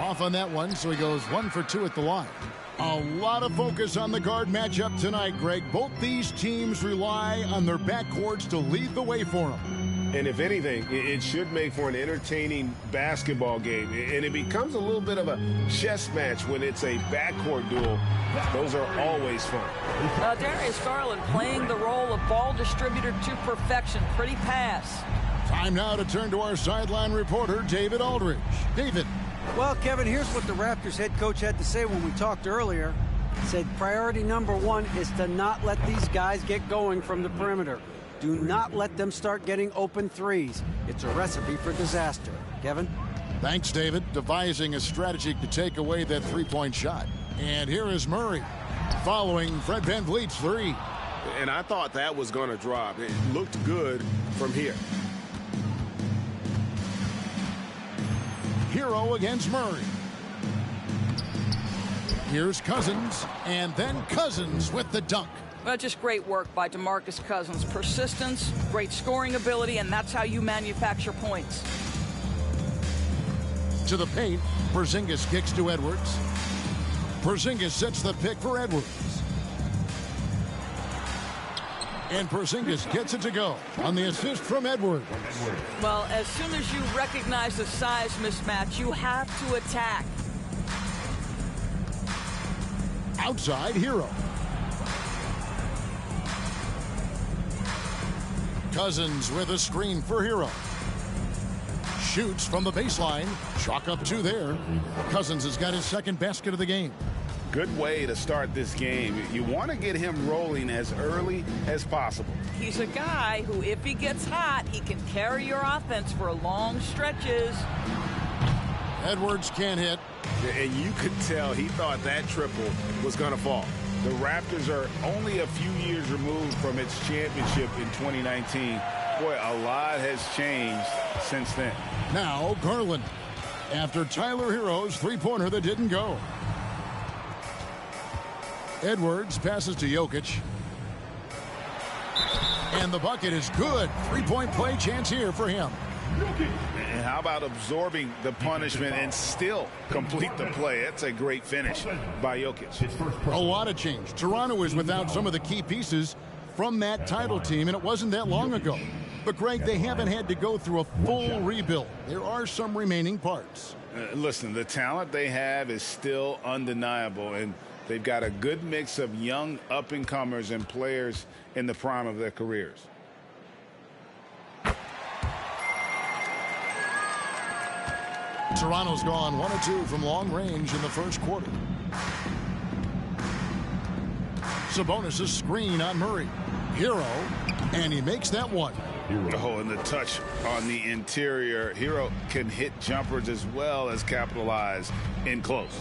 off on that one, so he goes 1 for 2 at the line. A lot of focus on the guard matchup tonight, Greg. Both these teams rely on their backcourts to lead the way for them. And if anything, it should make for an entertaining basketball game. And it becomes a little bit of a chess match when it's a backcourt duel. Those are always fun. Darius Garland playing the role of ball distributor to perfection. Pretty pass. Time now to turn to our sideline reporter, David Aldridge. David. Well, Kevin, here's what the Raptors head coach had to say when we talked earlier. He said priority number 1 is to not let these guys get going from the perimeter. Do not let them start getting open threes. It's a recipe for disaster. Kevin? Thanks, David. Devising a strategy to take away that three-point shot. And here is Murray following Fred VanVleet's three. And I thought that was going to drop. It looked good from here. Hero against Murray. Here's Cousins, and then Cousins with the dunk. Well, just great work by DeMarcus Cousins. Persistence, great scoring ability, and that's how you manufacture points. To the paint, Porzingis kicks to Edwards. Porzingis sets the pick for Edwards. And Porzingis gets it to go on the assist from Edwards. Well, as soon as you recognize the size mismatch, you have to attack. Outside, Hero. Cousins with a screen for Hero. Shoots from the baseline. Chalk up 2 there. Cousins has got his second basket of the game. Good way to start this game. You want to get him rolling as early as possible. He's a guy who, if he gets hot, he can carry your offense for long stretches. Edwards can't hit. And you could tell he thought that triple was going to fall. The Raptors are only a few years removed from its championship in 2019. Boy, a lot has changed since then. Now Garland, after Tyler Hero's three-pointer that didn't go. Edwards passes to Jokic. And the bucket is good. Three-point play chance here for him. And how about absorbing the punishment and still complete the play? That's a great finish by Jokic. A lot of change. Toronto is without some of the key pieces from that title team, and it wasn't that long ago. But, Greg, they haven't had to go through a full rebuild. There are some remaining parts. Listen, the talent they have is still undeniable, and they've got a good mix of young up-and-comers and players in the prime of their careers. Toronto's gone 1 of 2 from long range in the first quarter. Sabonis' screen on Murray. Hero, and he makes that one. Oh, and the touch on the interior. Hero can hit jumpers as well as capitalize in close.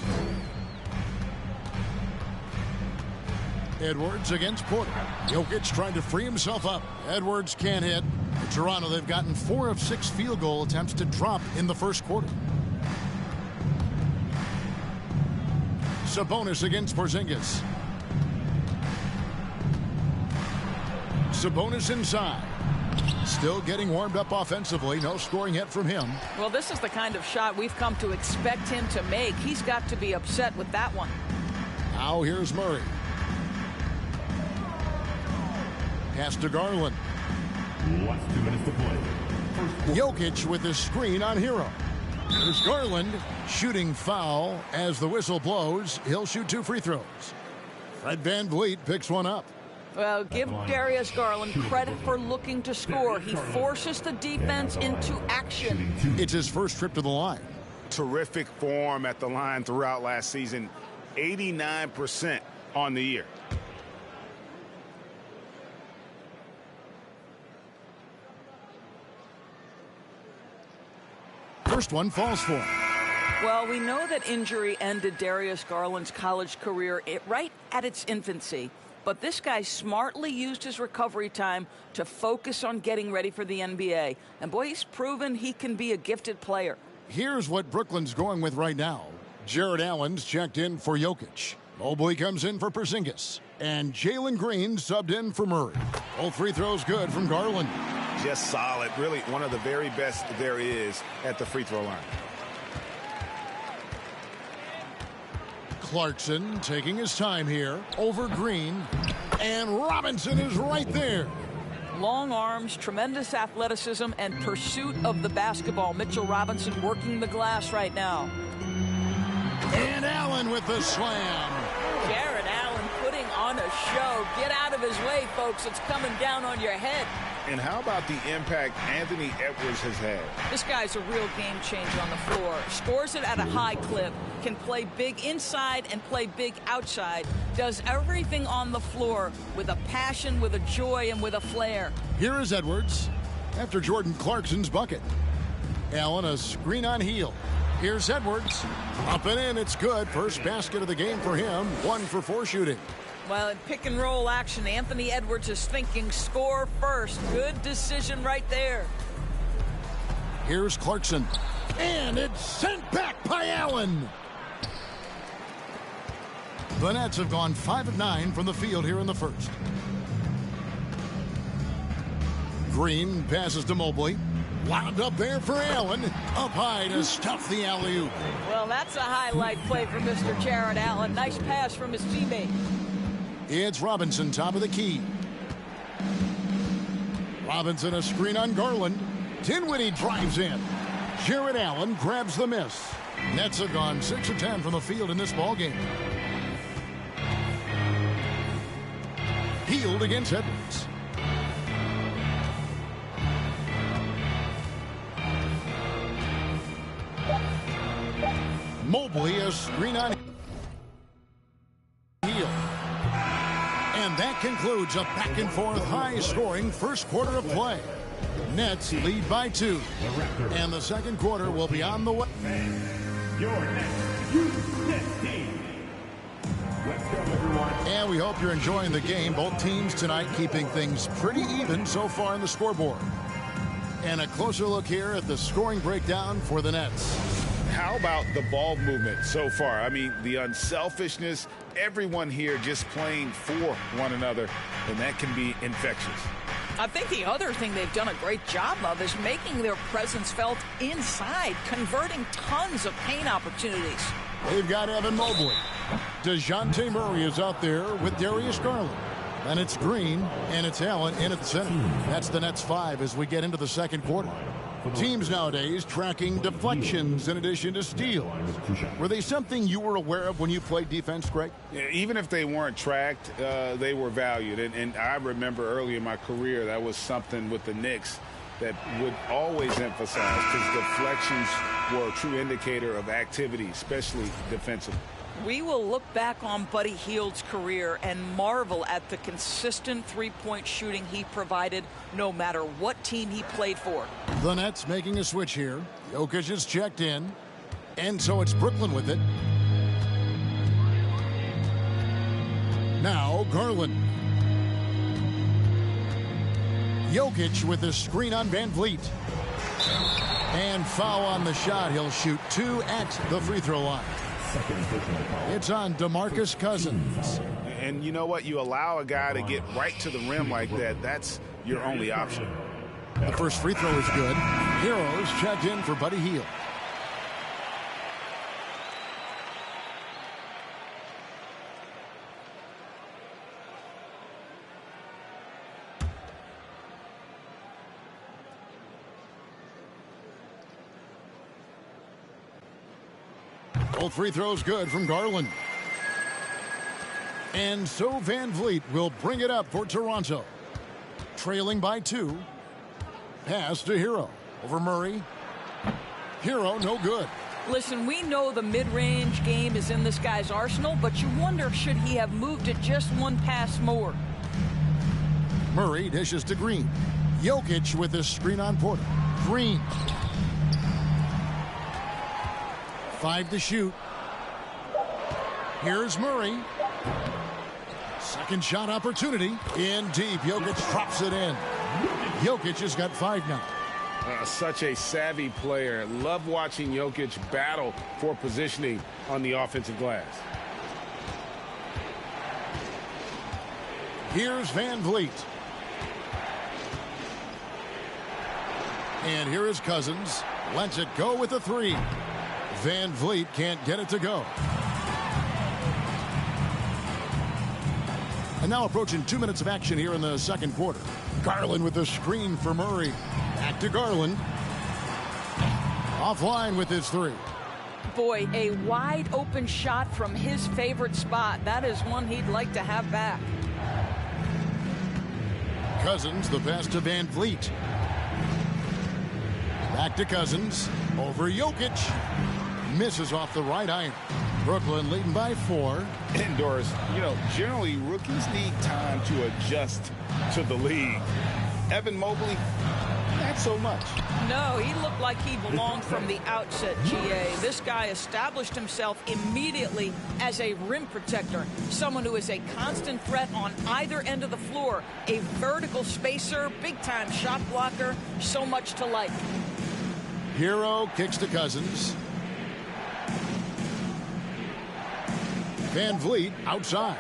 Edwards against Porter. Jokic trying to free himself up. Edwards can't hit. In Toronto, they've gotten 4 of 6 field goal attempts to drop in the first quarter. Sabonis against Porzingis. Sabonis inside. Still getting warmed up offensively. No scoring yet from him. Well, this is the kind of shot we've come to expect him to make. He's got to be upset with that one. Now here's Murray. Pass to Garland. 2 minutes to play. Jokic with his screen on Hero. There's Garland shooting foul as the whistle blows. He'll shoot 2 free throws. Fred VanVleet picks one up. Well, give Darius Garland credit for looking to score. He forces the defense into action. It's his first trip to the line. Terrific form at the line throughout last season. 89% on the year. First one falls for him. Well, we know that injury ended Darius Garland's college career right at its infancy. But this guy smartly used his recovery time to focus on getting ready for the NBA. And boy, he's proven he can be a gifted player. Here's what Brooklyn's going with right now. Jared Allen's checked in for Jokic. Mobley comes in for Porzingis. And Jalen Green subbed in for Murray. All free throws good from Garland. Just solid. Really one of the very best there is at the free throw line. Clarkson taking his time here over Green. And Robinson is right there. Long arms, tremendous athleticism, and pursuit of the basketball. Mitchell Robinson working the glass right now. And Allen with the slam. Jared Allen putting on a show. Get out of his way, folks. It's coming down on your head. And how about the impact Anthony Edwards has had? This guy's a real game changer on the floor. Scores it at a high clip. Can play big inside and play big outside. Does everything on the floor with a passion, with a joy, and with a flair. Here is Edwards after Jordan Clarkson's bucket. Allen a screen on heel. Here's Edwards. Up and in. It's good. First basket of the game for him. 1 for 4 shooting. Well, in pick and roll action, Anthony Edwards is thinking score first. Good decision right there. Here's Clarkson. And it's sent back by Allen. The Nets have gone 5 of 9 from the field here in the first. Green passes to Mobley. Wound up there for Allen. Up high to stuff the alley-oop. Well, that's a highlight play for Mr. Jared Allen. Nice pass from his teammate. It's Robinson, top of the key. Robinson a screen on Garland. Dinwiddie drives in. Jared Allen grabs the miss. Nets have gone 6 of 10 from the field in this ballgame. Healed against Edwards. Mobley a screen on heel. And that concludes a back-and-forth, high-scoring first quarter of play. Nets lead by 2. And the second quarter will be on the way. Your next Youth team. Let's go, everyone. And we hope you're enjoying the game. Both teams tonight keeping things pretty even so far in the scoreboard. And a closer look here at the scoring breakdown for the Nets. How about the ball movement so far? I mean, the unselfishness, everyone here just playing for one another, and that can be infectious. I think the other thing they've done a great job of is making their presence felt inside, converting tons of paint opportunities. They've got Evan Mobley. DeJounte Murray is out there with Darius Garland. And it's Green, and it's Allen in at the center. That's the Nets 5 as we get into the second quarter. Teams nowadays tracking deflections in addition to steals. Were they something you were aware of when you played defense, Greg? Yeah, even if they weren't tracked, they were valued. And I remember early in my career, that was something with the Knicks that would always emphasize, because deflections were a true indicator of activity, especially defensively. We will look back on Buddy Hield's career and marvel at the consistent three-point shooting he provided no matter what team he played for. The Nets making a switch here. Jokic is checked in. And so it's Brooklyn with it. Now Garland. Jokic with a screen on Van Vliet. And foul on the shot. He'll shoot 2 at the free throw line. It's on DeMarcus Cousins. And you know what? You allow a guy to get right to the rim like that. That's your only option. The first free throw is good. Heroes checked in for Buddy Hield. Both free throws good from Garland. And so Van Vliet will bring it up for Toronto. Trailing by 2. Pass to Hero. Over Murray. Hero, no good. Listen, we know the mid-range game is in this guy's arsenal, but you wonder, should he have moved it just one pass more? Murray dishes to Green. Jokic with his screen on Porter. Green. 5 to shoot. Here's Murray. Second shot opportunity. In deep. Jokic drops it in. Jokic has got 5 now. Such a savvy player. Love watching Jokic battle for positioning on the offensive glass. Here's Van Vliet. And here is Cousins. Lets it go with a 3. Van Vliet can't get it to go. And now approaching 2 minutes of action here in the second quarter. Garland with the screen for Murray. Back to Garland. Offline with his three. Boy, a wide open shot from his favorite spot. That is one he'd like to have back. Cousins, the pass to Van Vliet. Back to Cousins. Over Jokic. Misses off the right iron. Brooklyn leading by 4. Indoors, generally rookies need time to adjust to the league. Evan Mobley, not so much. No, he looked like he belonged from the outset, GA. This guy established himself immediately as a rim protector, someone who is a constant threat on either end of the floor, a vertical spacer, big-time shot blocker, so much to like. Hero kicks to Cousins. Van Vliet outside.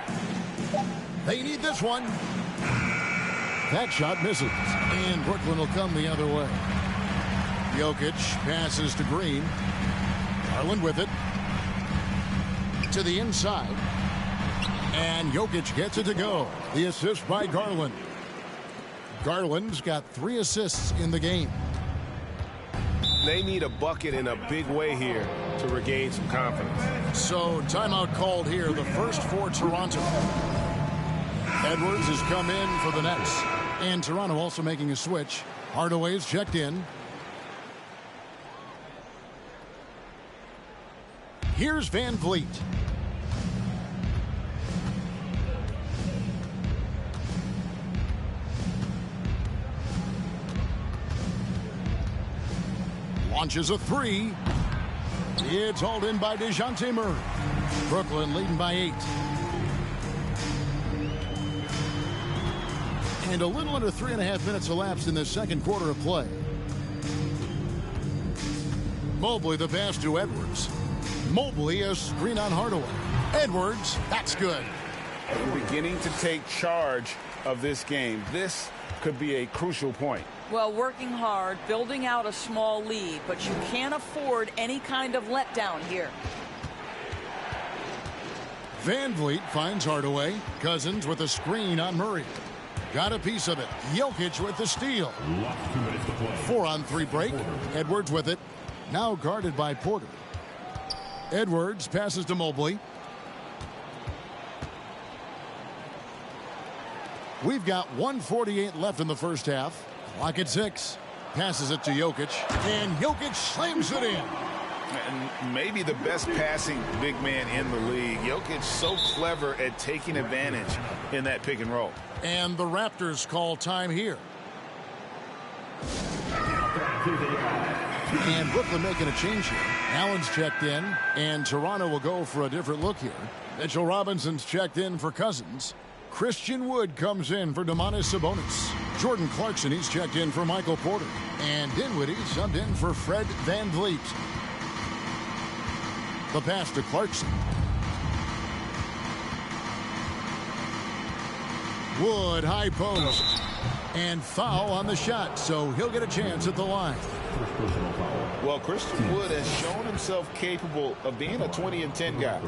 They need this one. That shot misses, and Brooklyn will come the other way. Jokic passes to Green. Garland with it. To the inside. And Jokic gets it to go. The assist by Garland. Garland's got 3 assists in the game. They need a bucket in a big way here to regain some confidence. So timeout called here, the first for Toronto. Edwards has come in for the Nets. And Toronto also making a switch. Hardaway's checked in. Here's Van Vliet. Launches a 3. It's hauled in by DeJounte Murray. Brooklyn leading by 8. And a little under 3.5 minutes elapsed in the second quarter of play. Mobley the pass to Edwards. Mobley a screen on Hardaway. Edwards, that's good. Beginning to take charge of this game. This could be a crucial point. Well, working hard, building out a small lead, but you can't afford any kind of letdown here. Van Vliet finds Hardaway. Cousins with a screen on Murray. Got a piece of it. Jokic with the steal. 4-on-3 break. Edwards with it. Now guarded by Porter. Edwards passes to Mobley. We've got 1:48 left in the first half. Clock at 6. Passes it to Jokic. And Jokic slams it in. And maybe the best passing big man in the league. Jokic so clever at taking advantage in that pick and roll. And the Raptors call time here. And Brooklyn making a change here. Allen's checked in, and Toronto will go for a different look here. Mitchell Robinson's checked in for Cousins. Christian Wood comes in for Domantas Sabonis. Jordan Clarkson, he's checked in for Michael Porter. And Dinwiddie subbed in for Fred Van Vliet. The pass to Clarkson. Wood, high post. And foul on the shot, so he'll get a chance at the line. Well, Christian Wood has shown himself capable of being a 20-10 guy.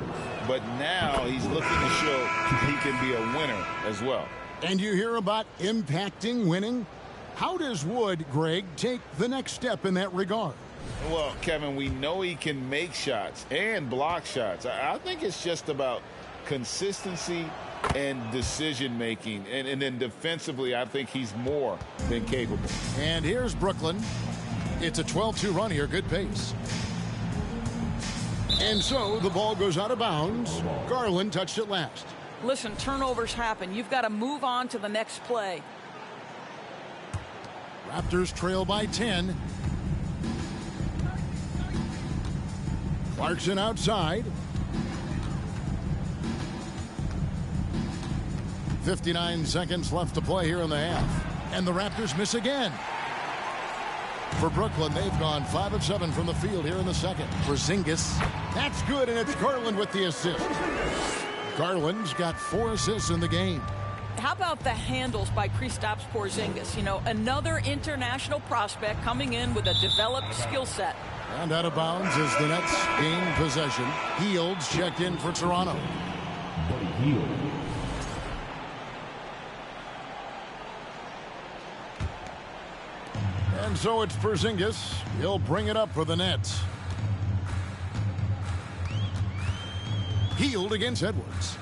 But now he's looking to show he can be a winner as well. And you hear about impacting winning? How does Wood, Greg, take the next step in that regard? Well, Kevin, we know he can make shots and block shots. I think it's just about consistency and decision-making. And then defensively, I think he's more than capable. And here's Brooklyn. It's a 12-2 run here. Good pace. And so the ball goes out of bounds. Garland touched it last. Listen, turnovers happen. You've got to move on to the next play. Raptors trail by 10. Clarkson outside. 59 seconds left to play here in the half. And the Raptors miss again. For Brooklyn, they've gone 5 of 7 from the field here in the second. For Porzingis, that's good, and it's Garland with the assist. Garland's got 4 assists in the game. How about the handles by Kristaps Porzingis? You know, another international prospect coming in with a developed skill set. And out of bounds as the Nets gain possession. Hields checked in for Toronto. And so it's Porzingis. He'll bring it up for the Nets. Hield against Edwards.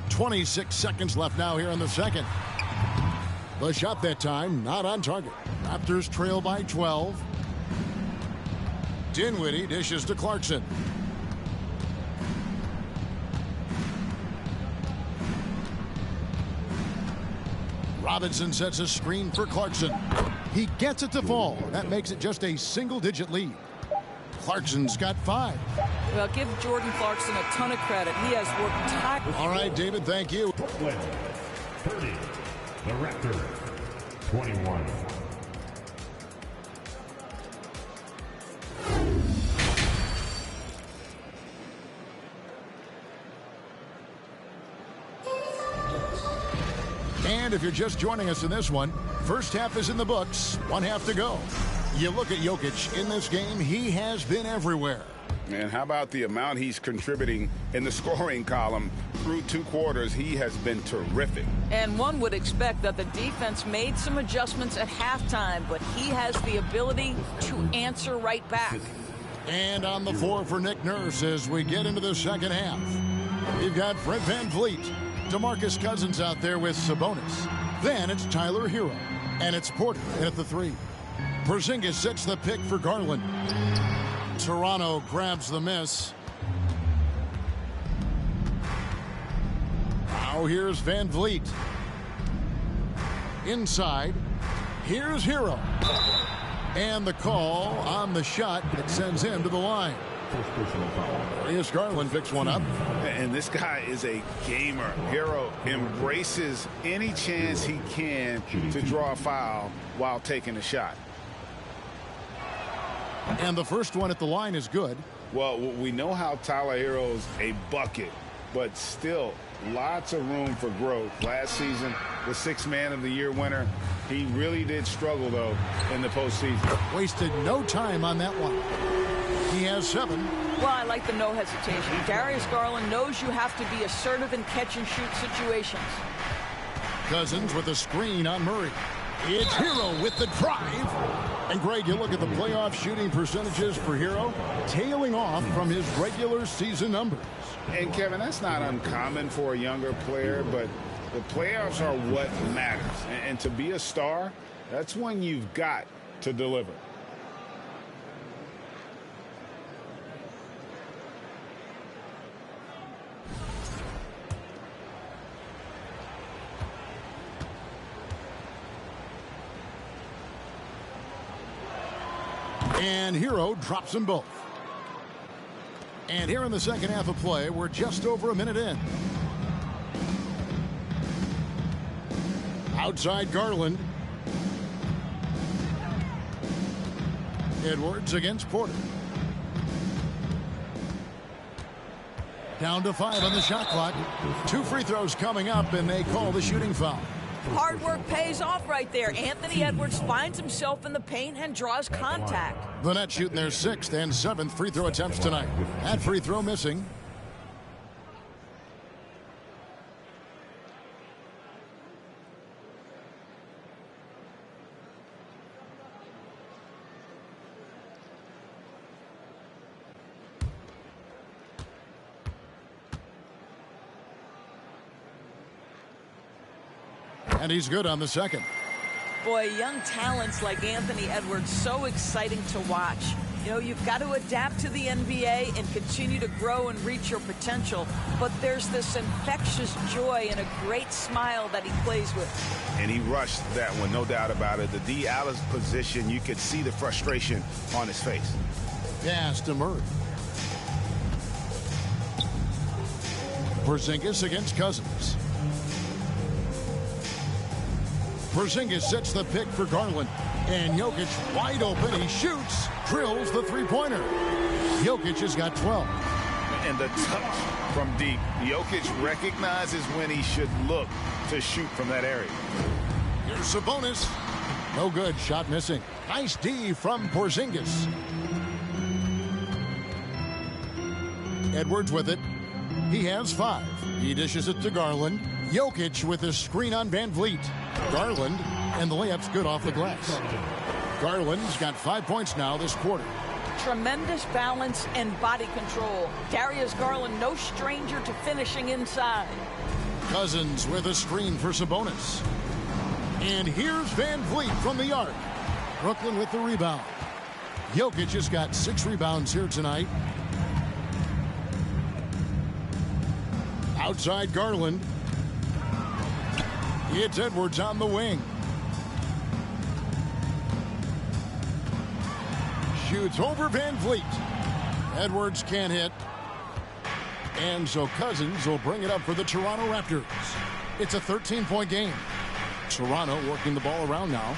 26 seconds left now here in the second. The shot that time not on target. Raptors trail by 12. Dinwiddie dishes to Clarkson. Robinson sets a screen for Clarkson. He gets it to fall. That makes it just a single-digit lead. Clarkson's got 5. Well, give Jordan Clarkson a ton of credit. He has worked tirelessly. All right, David, thank you. 30. The Raptors. 21. And if you're just joining us in this one, first half is in the books, 1 half to go. You look at Jokic in this game, he has been everywhere. And how about the amount he's contributing in the scoring column through 2 quarters? He has been terrific. And one would expect that the defense made some adjustments at halftime, but he has the ability to answer right back. And on the floor for Nick Nurse as we get into the second half. We've got Fred VanVleet, DeMarcus Cousins out there with Sabonis. Then it's Tyler Hero, and it's Porter in at the 3. Porzingis sets the pick for Garland. Toronto grabs the miss. Now here's VanVleet. Inside. Here's Hero. And the call on the shot that sends him to the line. Darius Garland picks one up. And this guy is a gamer. Hero embraces any chance he can to draw a foul while taking a shot. And the first one at the line is good. Well, we know how Tyler Hero's a bucket, but still lots of room for growth. Last season, the 6th Man of the Year winner. He really did struggle, though, in the postseason. Wasted no time on that one. He has 7. Well, I like the no hesitation. Darius Garland knows you have to be assertive in catch-and-shoot situations. Cousins with a screen on Murray. It's Hero with the drive. And, Greg, you look at the playoff shooting percentages for Hero, tailing off from his regular season numbers. And, Kevin, that's not uncommon for a younger player, but the playoffs are what matters. And to be a star, that's when you've got to deliver. And Hero drops them both. And here in the second half of play, we're just over a minute in. Outside Garland. Edwards against Porter. Down to 5 on the shot clock. 2 free throws coming up, and they call the shooting foul. Hard work pays off right there. Anthony Edwards finds himself in the paint and draws contact. The Nets shooting their 6th and 7th free throw attempts tonight. That free throw missing. And he's good on the second. Boy, young talents like Anthony Edwards, so exciting to watch. You know, you've got to adapt to the NBA and continue to grow and reach your potential. But there's this infectious joy and a great smile that he plays with. And he rushed that one, no doubt about it. The D. Alice position, you could see the frustration on his face. Pass to Murray. Porzingis against Cousins. Porzingis sets the pick for Garland. And Jokic wide open. He shoots, drills the three-pointer. Jokic has got 12. And the touch from deep. Jokic recognizes when he should look to shoot from that area. Here's Sabonis. No good. Shot missing. Nice D from Porzingis. Edwards with it. He has 5. He dishes it to Garland. Jokic with a screen on Van Vliet. Garland, and the layup's good off the glass. Garland's got 5 points now this quarter. Tremendous balance and body control. Darius Garland, no stranger to finishing inside. Cousins with a screen for Sabonis. And here's Van Vliet from the arc. Brooklyn with the rebound. Jokic has got 6 rebounds here tonight. Outside Garland. It's Edwards on the wing. Shoots over Van Vliet. Edwards can't hit. And so Cousins will bring it up for the Toronto Raptors. It's a 13-point game. Toronto working the ball around now.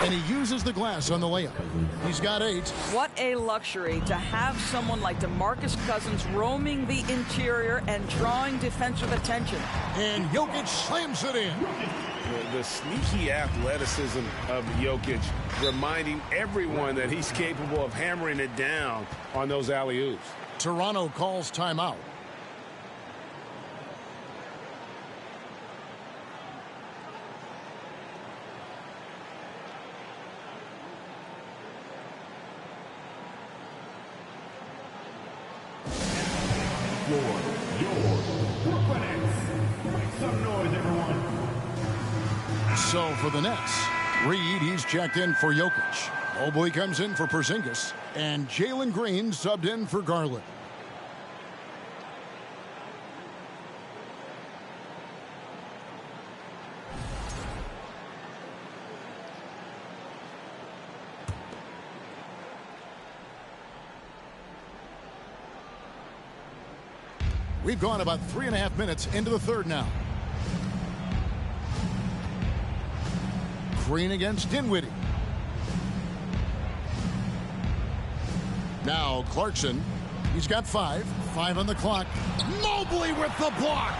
And he uses the glass on the layup. He's got 8. What a luxury to have someone like DeMarcus Cousins roaming the interior and drawing defensive attention. And Jokic slams it in. The sneaky athleticism of Jokic, reminding everyone that he's capable of hammering it down on those alley-oops. Toronto calls timeout. So for the Nets, Reed, he's checked in for Jokic. Mobley comes in for Porzingis. And Jalen Green subbed in for Garland. We've gone about 3.5 minutes into the third now. Green against Dinwiddie. Now Clarkson. He's got 5. 5 on the clock. Mobley with the block.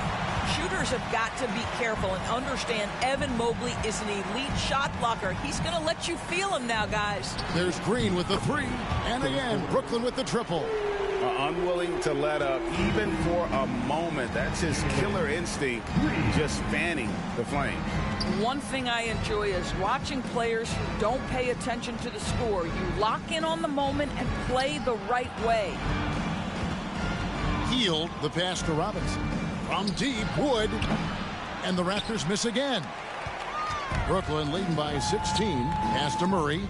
Shooters have got to be careful and understand Evan Mobley is an elite shot blocker. He's going to let you feel him now, guys. There's Green with the 3. And again, Brooklyn with the triple. Unwilling to let up even for a moment. That's his killer instinct, just fanning the flame. One thing I enjoy is watching players who don't pay attention to the score. You lock in on the moment and play the right way. Hield the pass to Robinson. From deep, Wood. And the Raptors miss again. Brooklyn leading by 16. Pass to Murray.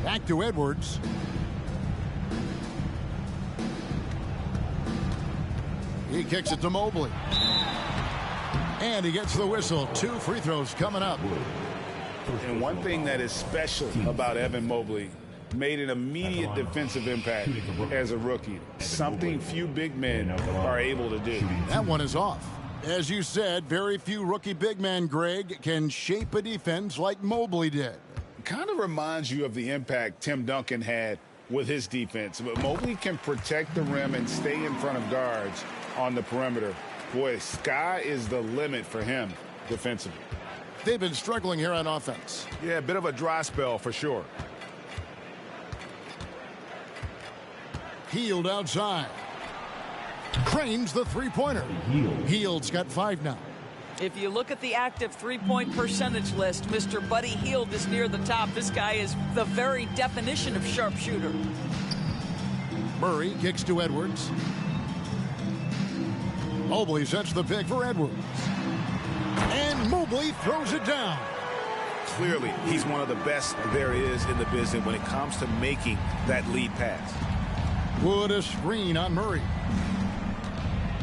Back to Edwards. He kicks it to Mobley. And he gets the whistle. 2 free throws coming up. And one thing that is special about Evan Mobley, made an immediate defensive impact as a rookie. Something few big men are able to do. That one is off. As you said, very few rookie big men, Greg, can shape a defense like Mobley did. Kind of reminds you of the impact Tim Duncan had with his defense. But Mobley can protect the rim and stay in front of guards on the perimeter. Boy, sky is the limit for him defensively. They've been struggling here on offense. Yeah, a bit of a dry spell for sure. Hield outside. Cranes the three-pointer. Hield's got 5 now. If you look at the active three-point percentage list, Mr. Buddy Hield is near the top. This guy is the very definition of sharpshooter. Murray kicks to Edwards. Mobley sets the pick for Edwards. And Mobley throws it down. Clearly, he's one of the best there is in the business when it comes to making that lead pass. Wood a screen on Murray.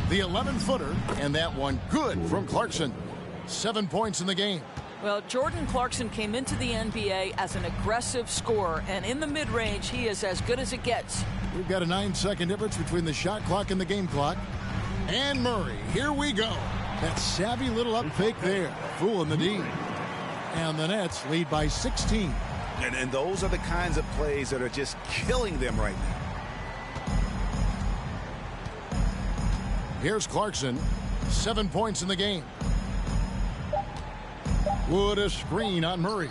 The 11-footer, and that one good from Clarkson. 7 points in the game. Well, Jordan Clarkson came into the NBA as an aggressive scorer, and in the mid-range, he is as good as it gets. We've got a 9-second difference between the shot clock and the game clock. And Murray, here we go. That savvy little up fake there, fooling the D. And the Nets lead by 16. And those are the kinds of plays that are just killing them right now. Here's Clarkson, 7 points in the game. Wood a screen on Murray.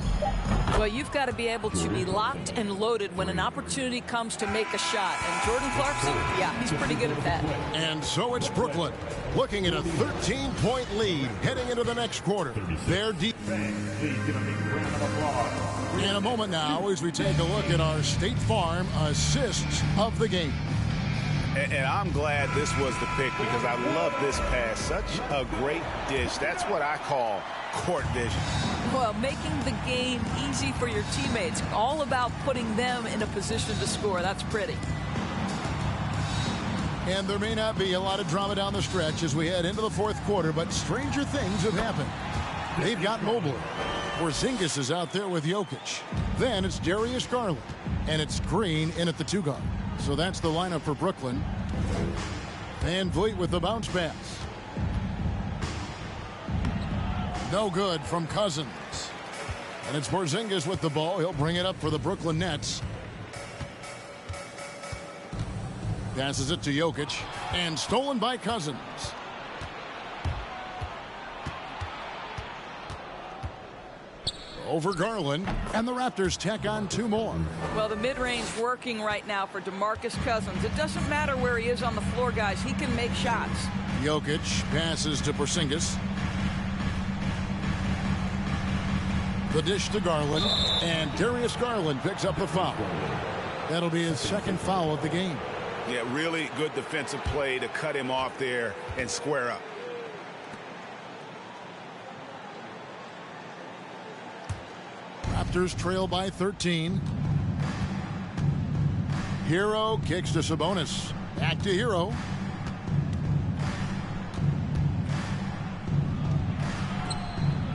Well, you've got to be able to be locked and loaded when an opportunity comes to make a shot. And Jordan Clarkson, yeah, he's pretty good at that. And so it's Brooklyn looking at a 13-point lead heading into the next quarter. They're deep. In a moment now as we take a look at our State Farm assists of the game. And I'm glad this was the pick because I love this pass. Such a great dish. That's what I call court vision. Well, making the game easy for your teammates. All about putting them in a position to score. That's pretty. And there may not be a lot of drama down the stretch as we head into the fourth quarter, but stranger things have happened. They've got Mobley. Porzingis is out there with Jokic. Then it's Darius Garland. And it's Green in at the 2 guard. So that's the lineup for Brooklyn. Van Vliet with the bounce pass. No good from Cousins. And it's Porzingis with the ball. He'll bring it up for the Brooklyn Nets. Passes it to Jokic. And stolen by Cousins. Over Garland, and the Raptors tack on 2 more. Well, the mid-range working right now for DeMarcus Cousins. It doesn't matter where he is on the floor, guys. He can make shots. Jokic passes to Porzingis. The dish to Garland, and Darius Garland picks up the foul. That'll be his 2nd foul of the game. Yeah, really good defensive play to cut him off there and square up. Raptors trail by 13. Hero kicks to Sabonis. Back to Hero.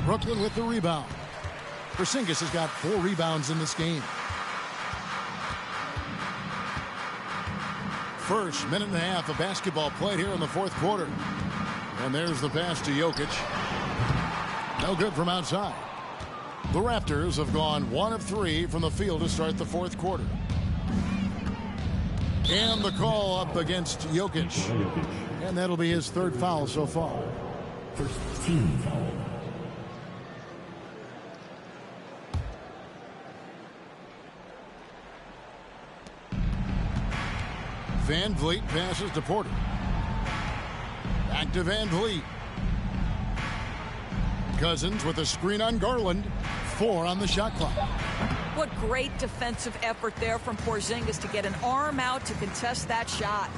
Brooklyn with the rebound. Porzingis has got 4 rebounds in this game. First minute and a half of basketball played here in the fourth quarter. And there's the pass to Jokic. No good from outside. The Raptors have gone 1 of 3 from the field to start the fourth quarter. And the call up against Jokic. And that'll be his 3rd foul so far. First team foul. Van Vliet passes to Porter. Back to Van Vliet. Cousins with a screen on Garland. 4 on the shot clock. What great defensive effort there from Porzingis to get an arm out to contest that shot.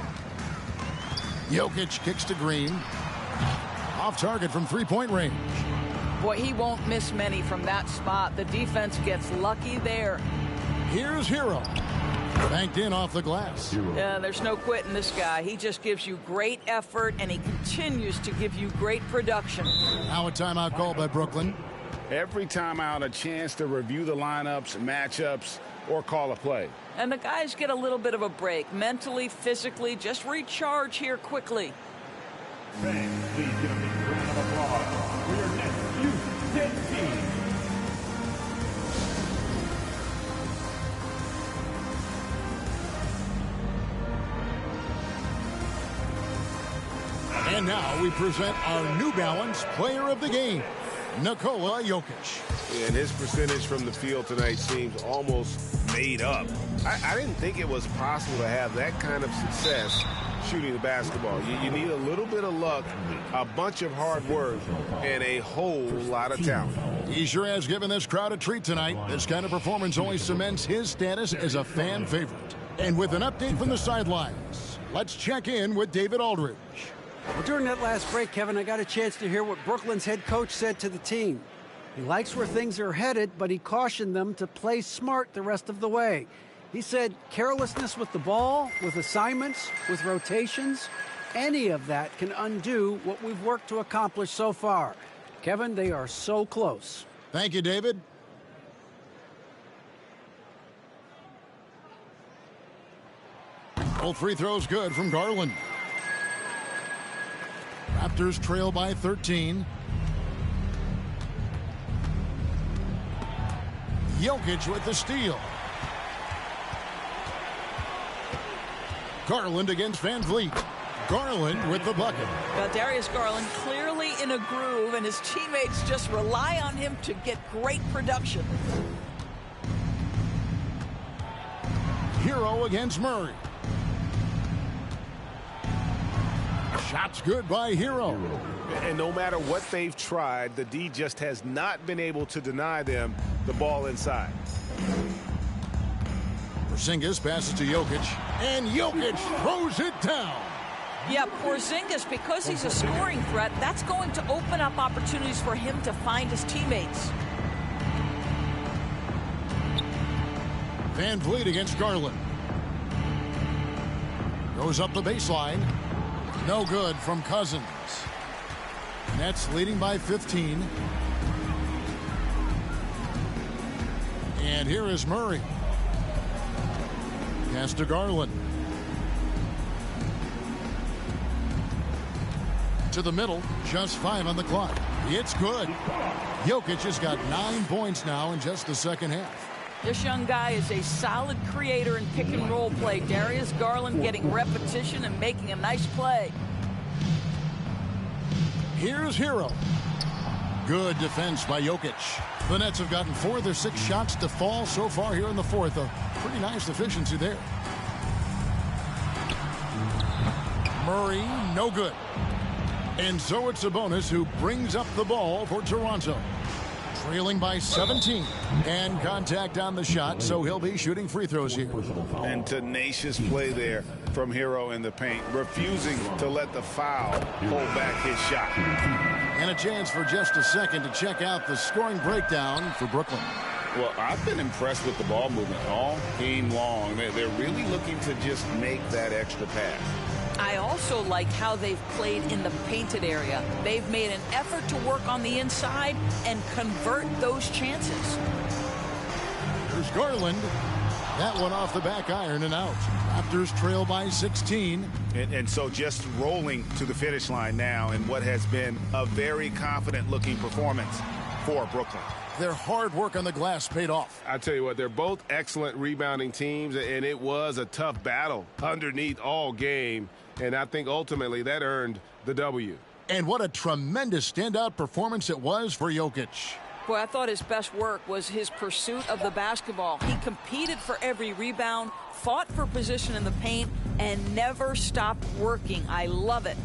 Jokic kicks to Green. Off target from 3-point range. Boy, he won't miss many from that spot. The defense gets lucky there. Here's Hero. Banked in off the glass. Yeah, there's no quitting this guy. He just gives you great effort, and he continues to give you great production. Now a timeout called by Brooklyn. Every timeout, a chance to review the lineups, matchups, or call a play. And the guys get a little bit of a break. Mentally, physically, just recharge here quickly. Fans, please give a big round of applause for your next U10 team. And now we present our New Balance Player of the Game, Nikola Jokic. And his percentage from the field tonight seems almost made up. I didn't think it was possible to have that kind of success shooting the basketball. You need a little bit of luck, a bunch of hard work, and a whole lot of talent. He sure has given this crowd a treat tonight. This kind of performance only cements his status as a fan favorite. And with an update from the sidelines, let's check in with David Aldridge. Well, during that last break, Kevin, I got a chance to hear what Brooklyn's head coach said to the team. He likes where things are headed, but he cautioned them to play smart the rest of the way. He said carelessness with the ball, with assignments, with rotations, any of that can undo what we've worked to accomplish so far. Kevin, they are so close. Thank you, David. Both free throws good from Garland. Raptors trail by 13. Jokic with the steal. Garland against Van Vliet. Garland with the bucket. Darius Garland clearly in a groove, and his teammates just rely on him to get great production. Hero against Murray. Shot's good by Hero. And no matter what they've tried, the D just has not been able to deny them the ball inside. Porzingis passes to Jokic, and Jokic throws it down. Yeah, Porzingis, because he's a scoring threat, that's going to open up opportunities for him to find his teammates. Van Vliet against Garland. Goes up the baseline. No good from Cousins. Nets leading by 15. And here is Murray. Pass to Garland. To the middle, just 5 on the clock. It's good. Jokic has got 9 points now in just the second half. This young guy is a solid creator in pick and roll play. Darius Garland getting repetition and making a nice play. Here's Hero. Good defense by Jokic. The Nets have gotten 4 of their 6 shots to fall so far here in the fourth. A pretty nice efficiency there. Murray, no good. And so it's Sabonis who brings up the ball for Toronto. Trailing by 17. And contact on the shot, so he'll be shooting free throws here. And tenacious play there from Hero in the paint, refusing to let the foul hold back his shot. And a chance for just a second to check out the scoring breakdown for Brooklyn. Well, I've been impressed with the ball movement all game long. They're really looking to just make that extra pass. I also like how they've played in the painted area. They've made an effort to work on the inside and convert those chances. There's Garland. That one off the back iron and out. Raptors trail by 16. And so just rolling to the finish line now in what has been a very confident-looking performance for Brooklyn. Their hard work on the glass paid off. I tell you what, they're both excellent rebounding teams, and it was a tough battle underneath all game. And I think ultimately that earned the W. And what a tremendous standout performance it was for Jokic. Boy, I thought his best work was his pursuit of the basketball. He competed for every rebound, fought for position in the paint, and never stopped working. I love it.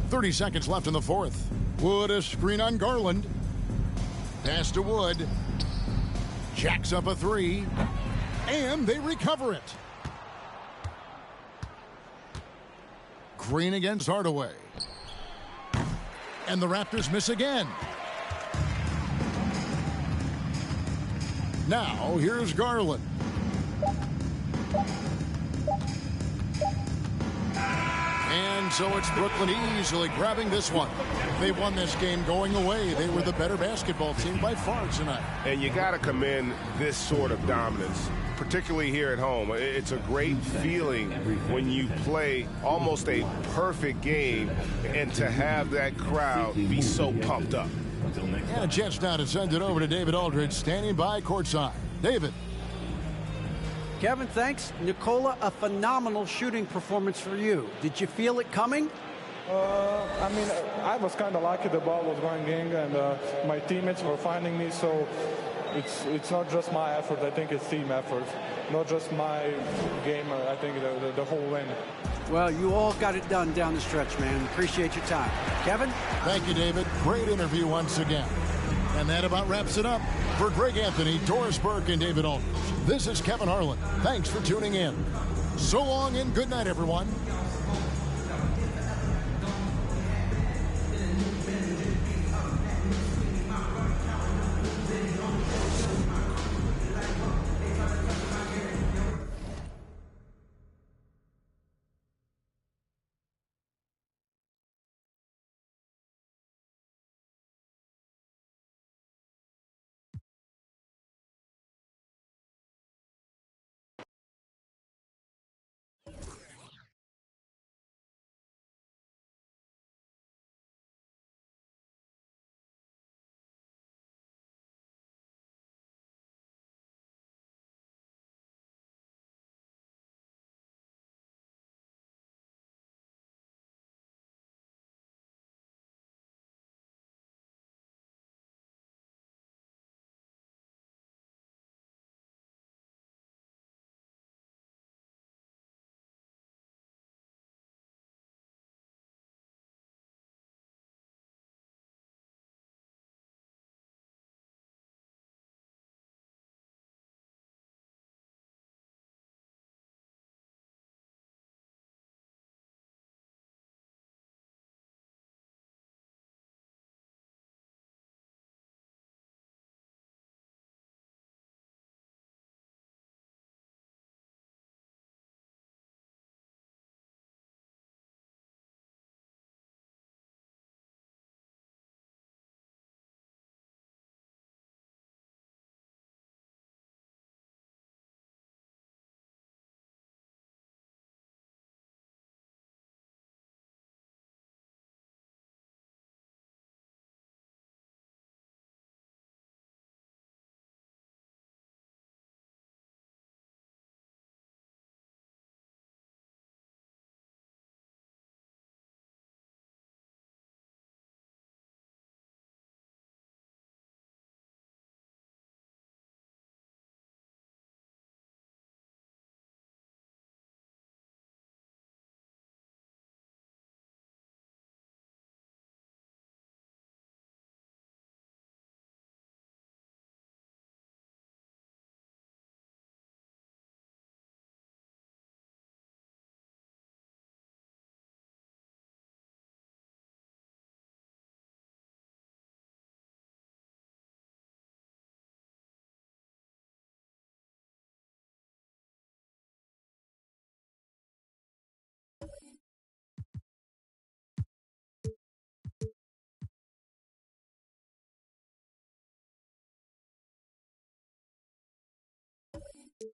30 seconds left in the fourth. Wood a screen on Garland. Pass to Wood. Jacks up a 3. And they recover it. Green against Hardaway. And the Raptors miss again. Now, here's Garland. And so it's Brooklyn easily grabbing this one. They won this game going away. They were the better basketball team by far tonight. And you got to commend this sort of dominance, particularly here at home. It's a great feeling when you play almost a perfect game and to have that crowd be so pumped up. And a chance now to send it over to David Aldridge, standing by courtside. David. Kevin, thanks. Nikola, a phenomenal shooting performance for you. Did you feel it coming? I mean, I was kind of lucky the ball was going in, and my teammates were finding me, so it's not just my effort. I think it's team effort, not just my game. I think the whole win. Well, you all got it done down the stretch, man. Appreciate your time. Kevin? Thank you, David. Great interview once again. And that about wraps it up. For Greg Anthony, Doris Burke, and David Aldridge, this is Kevin Harlan. Thanks for tuning in. So long and good night, everyone. We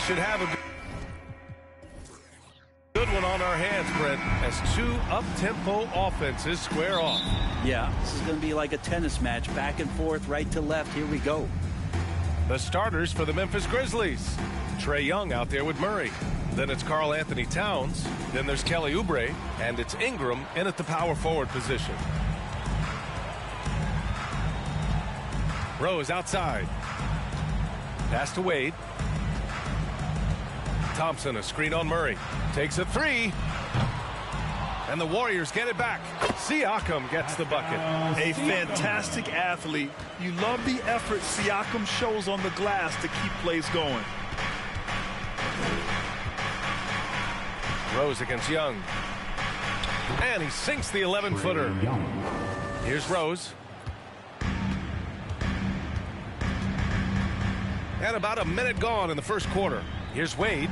should have a good one on our hands, Brent, as two up-tempo offenses square off. Yeah, this is going to be like a tennis match, back and forth, right to left. Here we go. The starters for the Memphis Grizzlies. Trae Young out there with Murray. Then it's Karl Anthony Towns. Then there's Kelly Oubre. And it's Ingram in at the power forward position. Rose outside. Pass to Wade. Thompson, a screen on Murray. Takes a three. And the Warriors get it back. Siakam gets the bucket. A fantastic athlete. You love the effort Siakam shows on the glass to keep plays going. Rose against Young. And he sinks the 11-footer. Here's Rose. And about a minute gone in the first quarter. Here's Wade.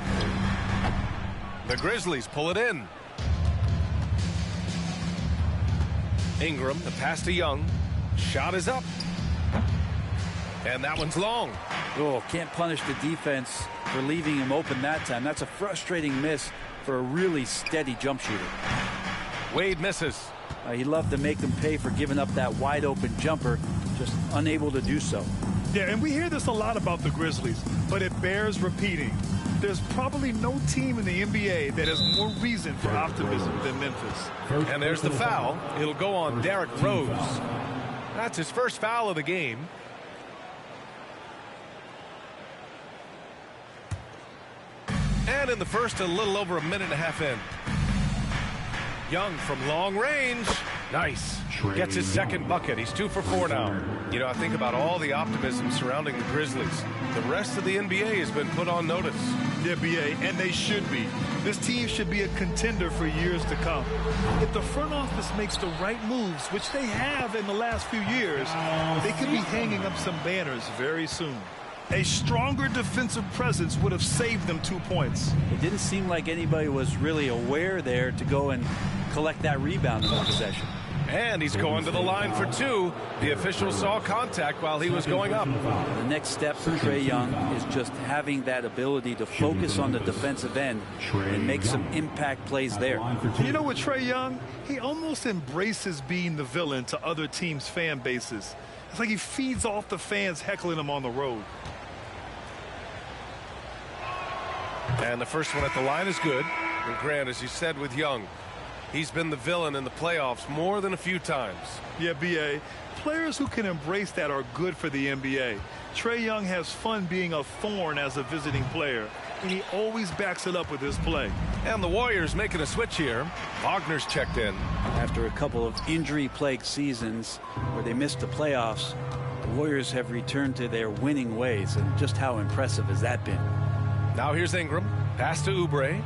The Grizzlies pull it in. Ingram, the pass to Young. Shot is up. And that one's long. Oh, can't punish the defense for leaving him open that time. That's a frustrating miss for a really steady jump shooter. Wade misses. He'd love to make them pay for giving up that wide open jumper, just unable to do so. Yeah, and we hear this a lot about the Grizzlies, but it bears repeating. There's probably no team in the NBA that has more reason for optimism than Memphis. And there's the foul. It'll go on Derrick Rose. That's his first foul of the game. And in the first, a little over a minute and a half in. Young from long range. Nice. Gets his second bucket. He's 2 for 4 now. You know, I think about all the optimism surrounding the Grizzlies. The rest of the NBA has been put on notice. Yeah, BA, and they should be. This team should be a contender for years to come. If the front office makes the right moves, which they have in the last few years, they could be hanging up some banners very soon. A stronger defensive presence would have saved them 2 points. It didn't seem like anybody was really aware there to go and collect that rebound in the possession. And he's going to the line for 2. The official saw contact while he was going up. The next step for Trae Young is just having that ability to focus on the defensive end and make some impact plays there. You know, with Trae Young, he almost embraces being the villain to other teams' fan bases. It's like he feeds off the fans heckling him on the road. And the first one at the line is good. And Grant, as you said with Young, he's been the villain in the playoffs more than a few times. Yeah, B.A. Players who can embrace that are good for the NBA. Trae Young has fun being a thorn as a visiting player, and he always backs it up with his play. And the Warriors making a switch here. Wagner's checked in. After a couple of injury-plagued seasons where they missed the playoffs, the Warriors have returned to their winning ways, and just how impressive has that been? Now here's Ingram. Pass to Oubre.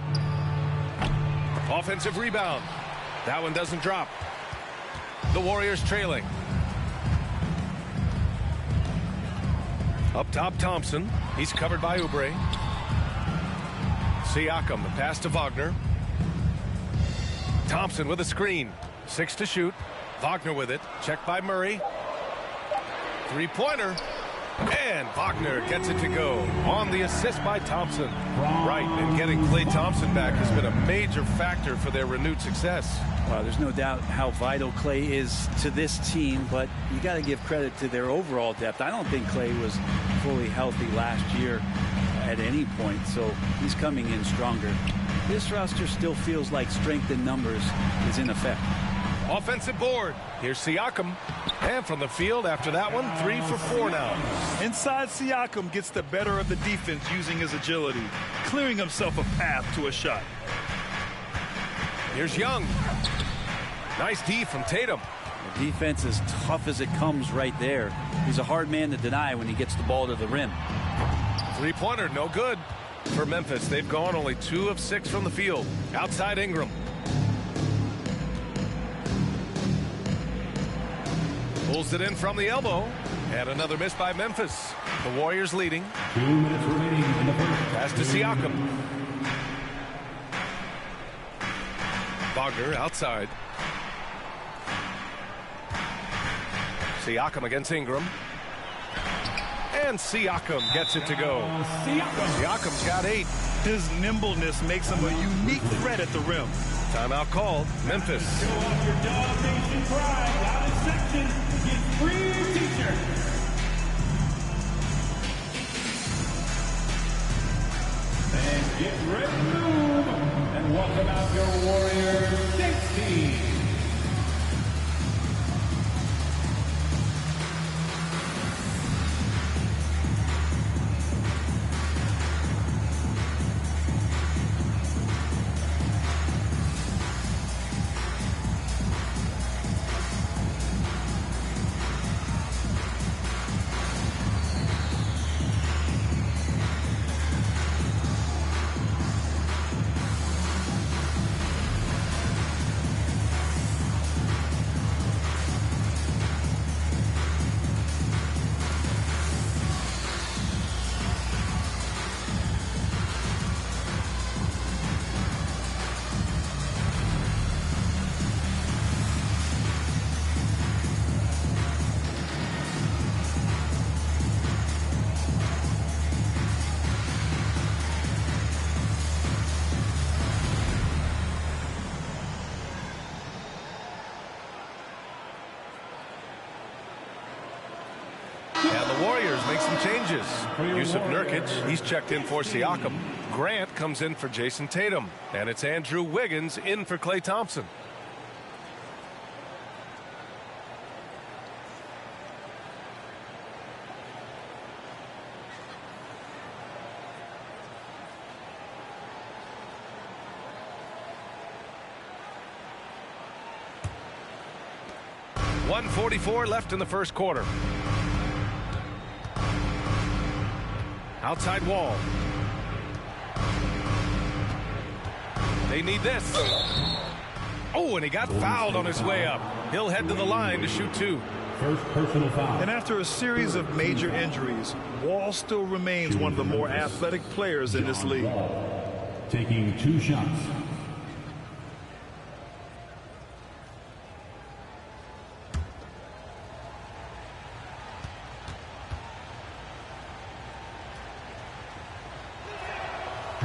Offensive rebound. That one doesn't drop. The Warriors trailing. Up top, Thompson. He's covered by Oubre. Siakam, the pass to Wagner. Thompson with a screen. 6 to shoot. Wagner with it. Checked by Murray. Three-pointer. And Wagner gets it to go on the assist by Thompson. Right, and getting Klay Thompson back has been a major factor for their renewed success. There's no doubt how vital Klay is to this team, but you got to give credit to their overall depth. I don't think Klay was fully healthy last year at any point, so he's coming in stronger. This roster still feels like strength in numbers is in effect. Offensive board. Here's Siakam. And from the field after that one, 3 for 4 now. Inside, Siakam gets the better of the defense using his agility, clearing himself a path to a shot. Here's Young. Nice D from Tatum. The defense is tough as it comes right there. He's a hard man to deny when he gets the ball to the rim. Three-pointer, no good. For Memphis, they've gone only 2 of 6 from the field. Outside Ingram. Pulls it in from the elbow. And another miss by Memphis. The Warriors leading. 2 minutes remaining in the first. Pass to Siakam. Wagner outside. Siakam against Ingram. And Siakam gets it to go. Siakam's got 8. His nimbleness makes him a unique threat at the rim. Timeout called. Memphis. Show off your Dog Nation pride. Loudest section gets free t-shirts. And get ready to move. And welcome out your Warriors 16. And the Warriors make some changes. Yusuf Nurkic, he's checked in for Siakam. Grant comes in for Jason Tatum. And it's Andrew Wiggins in for Klay Thompson. .144 left in the first quarter. Outside Wall. They need this. Oh, and he got fouled on his way up. He'll head to the line to shoot 2. First personal foul. And after a series of major injuries, Wall still remains one of the more athletic players in this league. Taking 2 shots.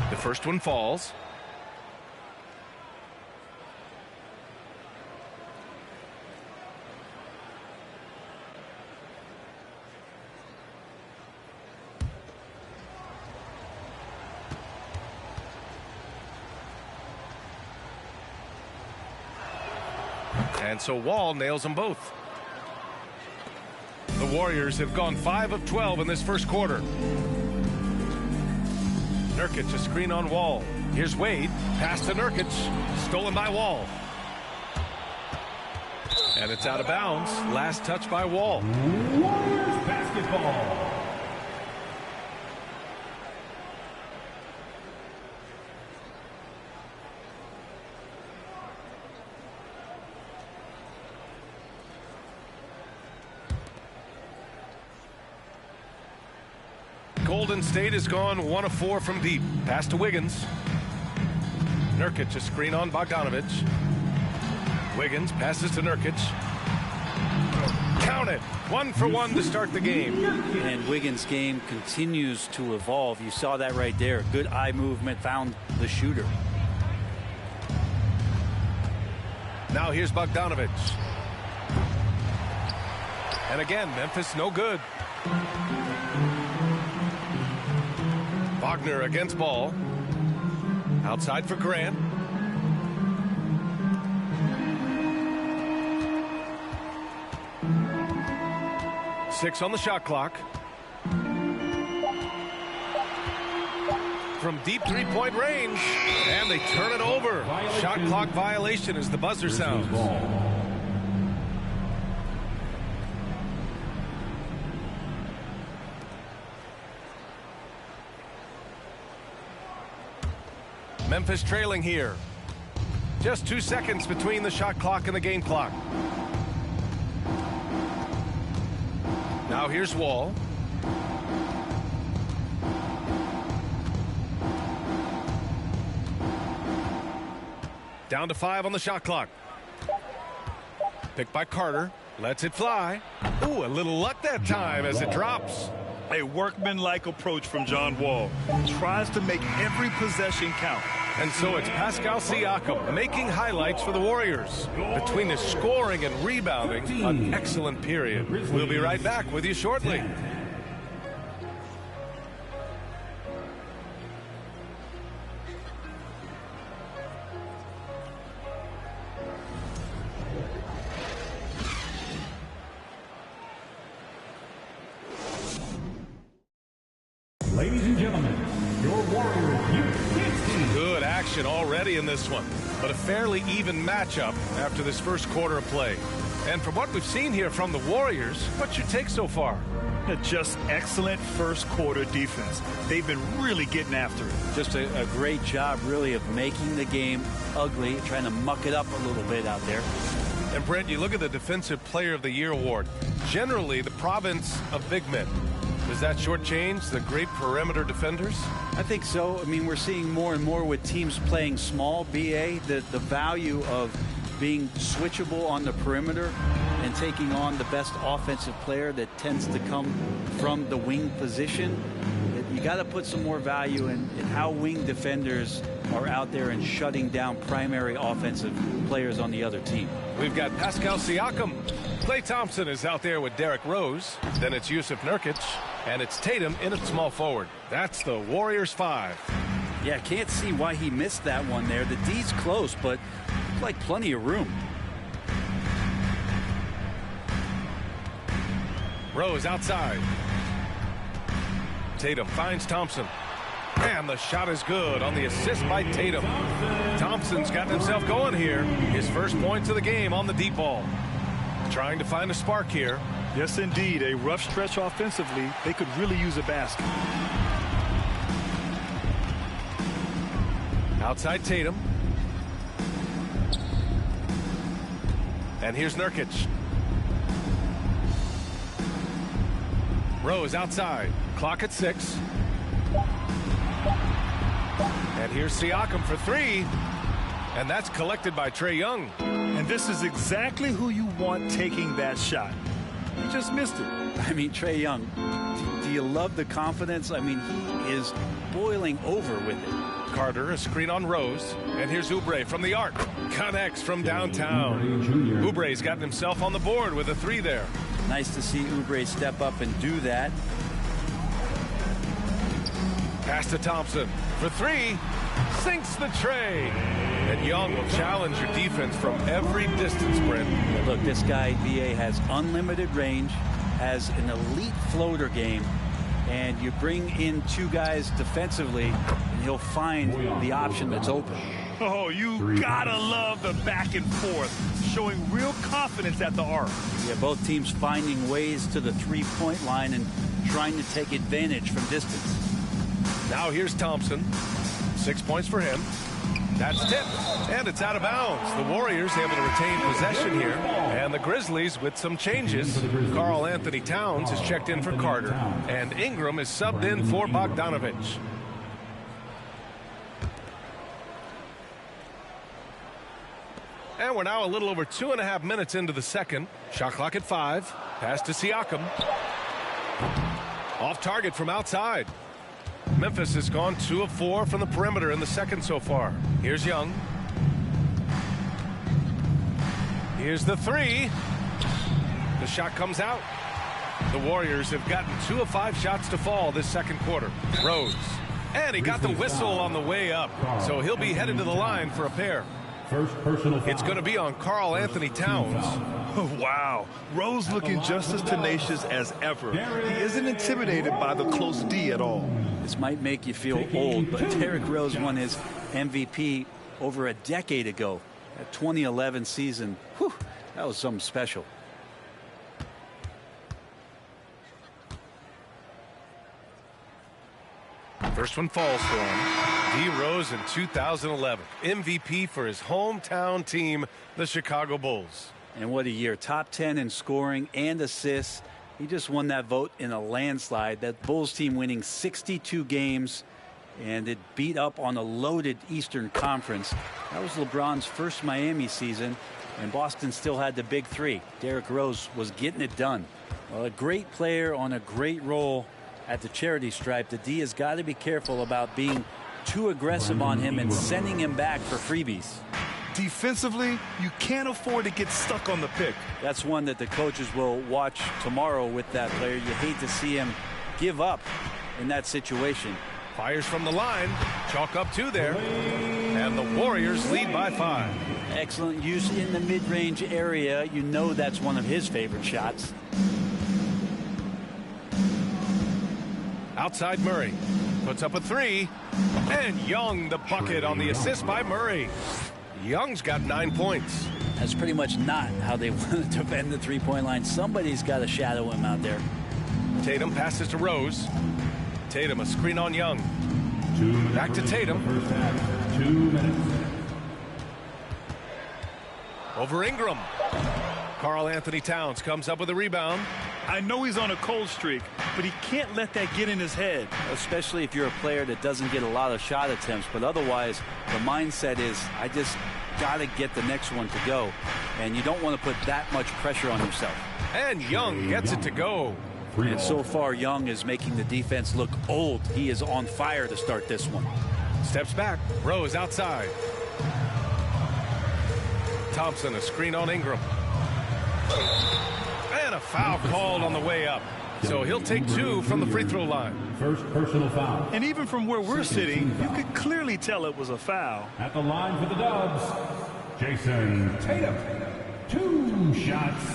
The first one falls. And so Wall nails them both. The Warriors have gone 5 of 12 in this first quarter. Nurkic, a screen on Wall. Here's Wade. Pass to Nurkic. Stolen by Wall. And it's out of bounds. Last touch by Wall. Warriors basketball. Golden State has gone 1 of 4 from deep. Pass to Wiggins. Nurkic, a screen on Bogdanovic. Wiggins passes to Nurkic. Count it. 1 for 1 to start the game. And Wiggins' game continues to evolve. You saw that right there. Good eye movement, found the shooter. Now here's Bogdanovic. And again, Memphis no good. Wagner against Ball. Outside for Grant. Six on the shot clock. From deep three-point range. And they turn it over. Shot clock violation as the buzzer sounds. Memphis trailing here. Just 2 seconds between the shot clock and the game clock. Now here's Wall. Down to 5 on the shot clock. Picked by Carter. Lets it fly. Ooh, a little luck that time as it drops. A workmanlike approach from John Wall. Tries to make every possession count. And so it's Pascal Siakam making highlights for the Warriors. Between his scoring and rebounding, an excellent period. We'll be right back with you shortly. Ladies and gentlemen, your Warriors U16. Good action already in this one, but a fairly even matchup after this first quarter of play. And from what we've seen here from the Warriors, what's your take so far? Just excellent first quarter defense. They've been really getting after it. Just a great job, really, of making the game ugly, trying to muck it up a little bit out there. And Brent, you look at the Defensive Player of the Year award. Generally, the province of big men. Does that shortchange the great perimeter defenders? I think so. I mean, we're seeing more and more with teams playing small, BA, the value of being switchable on the perimeter and taking on the best offensive player that tends to come from the wing position. You got to put some more value in how wing defenders are out there and shutting down primary offensive players on the other team. We've got Pascal Siakam. Klay Thompson is out there with Derrick Rose. Then it's Jusuf Nurkic. And it's Tatum in at small forward. That's the Warriors 5. Yeah, can't see why he missed that one there. The D's close, but like plenty of room. Rose outside. Tatum finds Thompson. And the shot is good on the assist by Tatum. Thompson's gotten himself going here. His first points of the game on the deep ball. Trying to find a spark here. Yes, indeed. A rough stretch offensively. They could really use a basket. Outside Tatum. And here's Nurkic. Rose outside. Clock at 6. And here's Siakam for 3. And that's collected by Trae Young. And this is exactly who you want taking that shot. He just missed it. I mean, Trae Young, do you love the confidence? I mean, he is boiling over with it. Carter, a screen on Rose. And here's Oubre from the arc. Connects from downtown. Oubre's gotten himself on the board with a 3 there. Nice to see Oubre step up and do that. Pass to Thompson for 3. Sinks the tray. And Young will challenge your defense from every distance, Brent. Look, this guy, VA, has unlimited range, has an elite floater game, and you bring in 2 guys defensively, and he'll find the option that's open. Oh, you gotta love the back and forth, showing real confidence at the arc. Yeah, both teams finding ways to the three-point line and trying to take advantage from distance. Now here's Thompson. 6 points for him. That's tipped, and it's out of bounds. The Warriors able to retain possession here, and the Grizzlies with some changes. Karl Anthony Towns is checked in for Carter, and Ingram is subbed in for Bogdanovic. And we're now a little over 2.5 minutes into the second. Shot clock at 5. Pass to Siakam. Off target from outside. Memphis has gone 2 of 4 from the perimeter in the second so far. Here's Young. Here's the 3. The shot comes out. The Warriors have gotten 2 of 5 shots to fall this second quarter. Rose. And he got the whistle on the way up. So he'll be headed to the line for a pair. It's going to be on Karl Anthony Towns. Oh, wow. Rose looking just as tenacious as ever. He isn't intimidated by the close D at all. This might make you feel old, but Derrick Rose won his MVP over a decade ago. That 2011 season, whew, that was something special. First one falls for him. D. Rose in 2011. MVP for his hometown team, the Chicago Bulls. And what a year. Top 10 in scoring and assists. He just won that vote in a landslide. That Bulls team winning 62 games, and it beat up on a loaded Eastern Conference. That was LeBron's first Miami season, and Boston still had the big three. Derrick Rose was getting it done. Well, a great player on a great role at the charity stripe. The D has got to be careful about being too aggressive on him and sending him back for freebies. Defensively, you can't afford to get stuck on the pick. That's one that the coaches will watch tomorrow with that player. You hate to see him give up in that situation. Fires from the line. Chalk up 2 there. And the Warriors lead by 5. Excellent use in the mid-range area. You know that's one of his favorite shots. Outside Murray. Puts up a 3. And Young the bucket on the assist by Murray. Young's got 9 points. That's pretty much not how they want to defend the three-point line. Somebody's got to shadow him out there. Tatum passes to Rose. Tatum a screen on Young. Back to Tatum. First half, 2 minutes. Over Ingram. Karl Anthony Towns comes up with a rebound. I know he's on a cold streak, but he can't let that get in his head. Especially if you're a player that doesn't get a lot of shot attempts, but otherwise the mindset is I just got to get the next one to go, and you don't want to put that much pressure on yourself. And Young gets it to go. And so far Young is making the defense look old. He is on fire to start this one. Steps back. Rose outside. Thompson a screen on Ingram. And a foul called on the way up. So he'll take 2 from the free throw line. First personal foul. And even from where we're sitting, you could clearly tell it was a foul. At the line for the Dubs, Jason Tatum. 2 shots.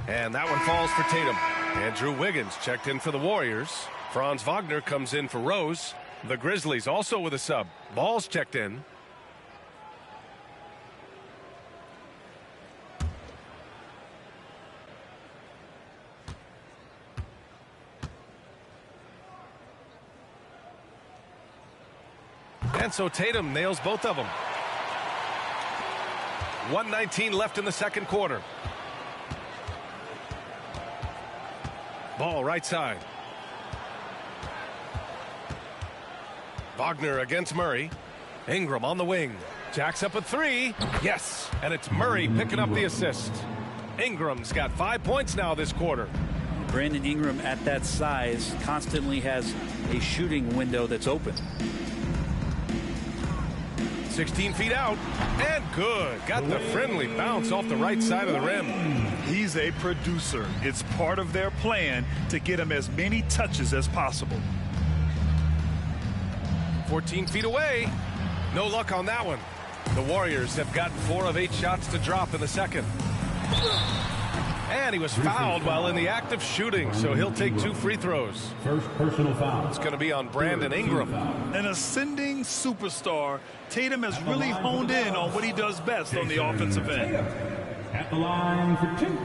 And that one falls for Tatum. Andrew Wiggins checked in for the Warriors. Franz Wagner comes in for Rose. The Grizzlies also with a sub. Ball's checked in. And so Tatum nails both of them. 1:19 left in the second quarter. Ball right side. Wagner against Murray. Ingram on the wing. Jacks up a 3. Yes. And it's Murray picking up the assist. Ingram's got 5 points now this quarter. Brandon Ingram at that size constantly has a shooting window that's open. 16 feet out. And good. Got the friendly bounce off the right side of the rim. He's a producer. It's part of their plan to get him as many touches as possible. 14 feet away. No luck on that one. The Warriors have gotten 4 of 8 shots to drop in the second. And he was fouled while in the act of shooting, so he'll take 2 free throws. First personal foul. It's going to be on Brandon Ingram. An ascending superstar, Tatum has really honed in on what he does best on the offensive end. At the line for 2.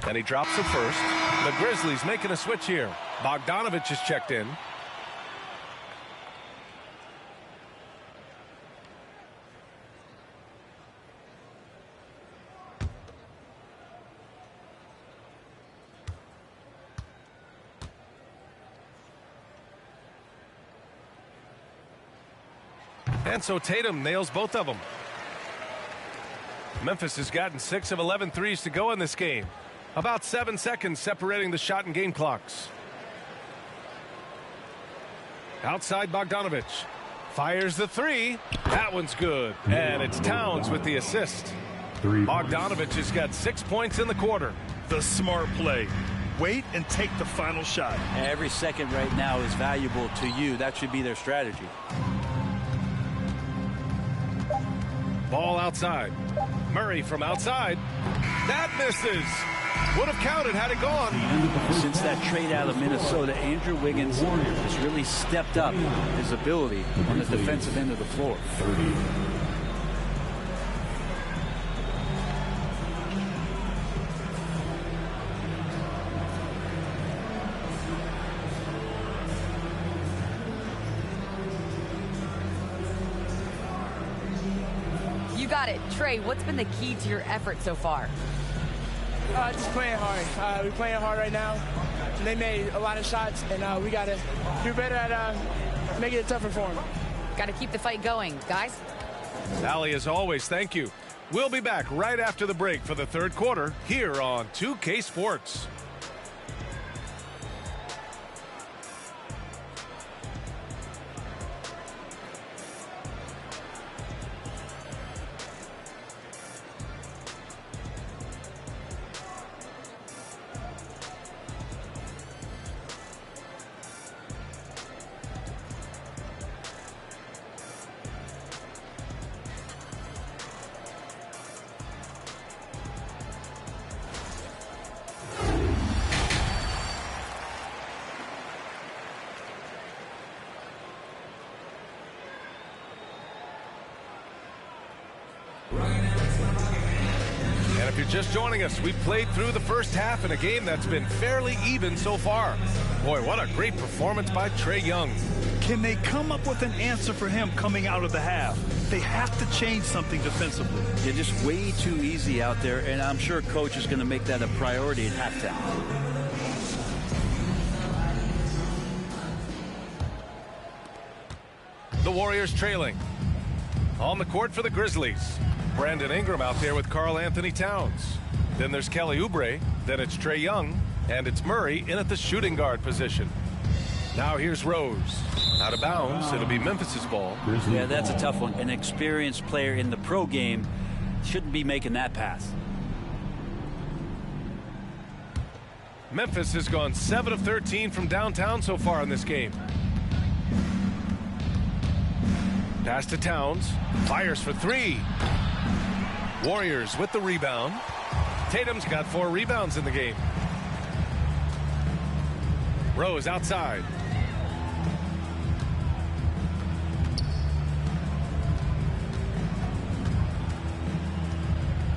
And he drops it first. The Grizzlies making a switch here. Bogdanovich is checked in. And so Tatum nails both of them. Memphis has gotten 6 of 11 threes to go in this game. About 7 seconds separating the shot and game clocks. Outside Bogdanovich. Fires the 3. That one's good. And it's Towns with the assist. Bogdanovich has got 6 points in the quarter. The smart play. Wait and take the final shot. Every second right now is valuable to you. That should be their strategy. Ball outside. Murray from outside. That misses. Would have counted had it gone. Since that trade out of Minnesota, Andrew Wiggins has really stepped up his ability on the defensive end of the floor. You got it. Trey, what's been the key to your effort so far? Just playing hard. We're playing hard right now. They made a lot of shots, and we got to do better at making it tougher for them. Got to keep the fight going, guys. Allie, as always, thank you. We'll be back right after the break for the third quarter here on 2K Sports. And if you're just joining us, we played through the first half in a game that's been fairly even so far. Boy, what a great performance by Trae Young. Can they come up with an answer for him coming out of the half? They have to change something defensively. They're just way too easy out there, and I'm sure coach is going to make that a priority at halftime. The Warriors trailing. On the court for the Grizzlies. Brandon Ingram out there with Karl Anthony Towns. Then there's Kelly Oubre. Then it's Trae Young. And it's Murray in at the shooting guard position. Now here's Rose. Out of bounds. It'll be Memphis's ball. Yeah, that's a tough one. An experienced player in the pro game shouldn't be making that pass. Memphis has gone 7 of 13 from downtown so far in this game. Pass to Towns. Fires for three. Warriors with the rebound. Tatum's got 4 rebounds in the game. Rose outside.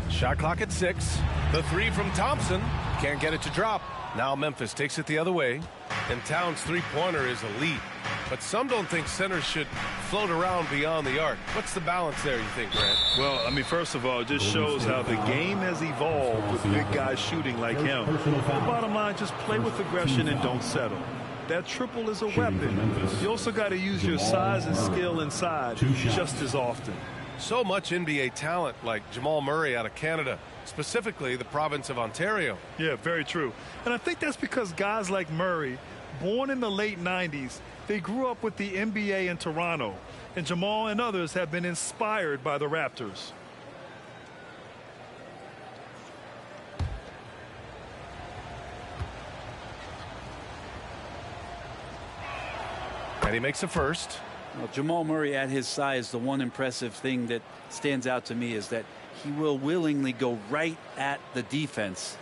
Shot clock at 6. The 3 from Thompson. Can't get it to drop. Now Memphis takes it the other way. And Towns' three-pointer is elite. But some don't think centers should float around beyond the arc. What's the balance there, you think, Grant? Well, I mean, first of all, it just shows how the game has evolved with big guys shooting like him. The bottom line, just play with aggression and don't settle. That triple is a weapon. You also got to use your size and skill inside just as often. So much NBA talent like Jamal Murray out of Canada, specifically the province of Ontario. Yeah, very true. And I think that's because guys like Murray, born in the late 90s, they grew up with the NBA in Toronto. And Jamal and others have been inspired by the Raptors. And he makes a first. Well, Jamal Murray at his size, the one impressive thing that stands out to me is that he will willingly go right at the defense.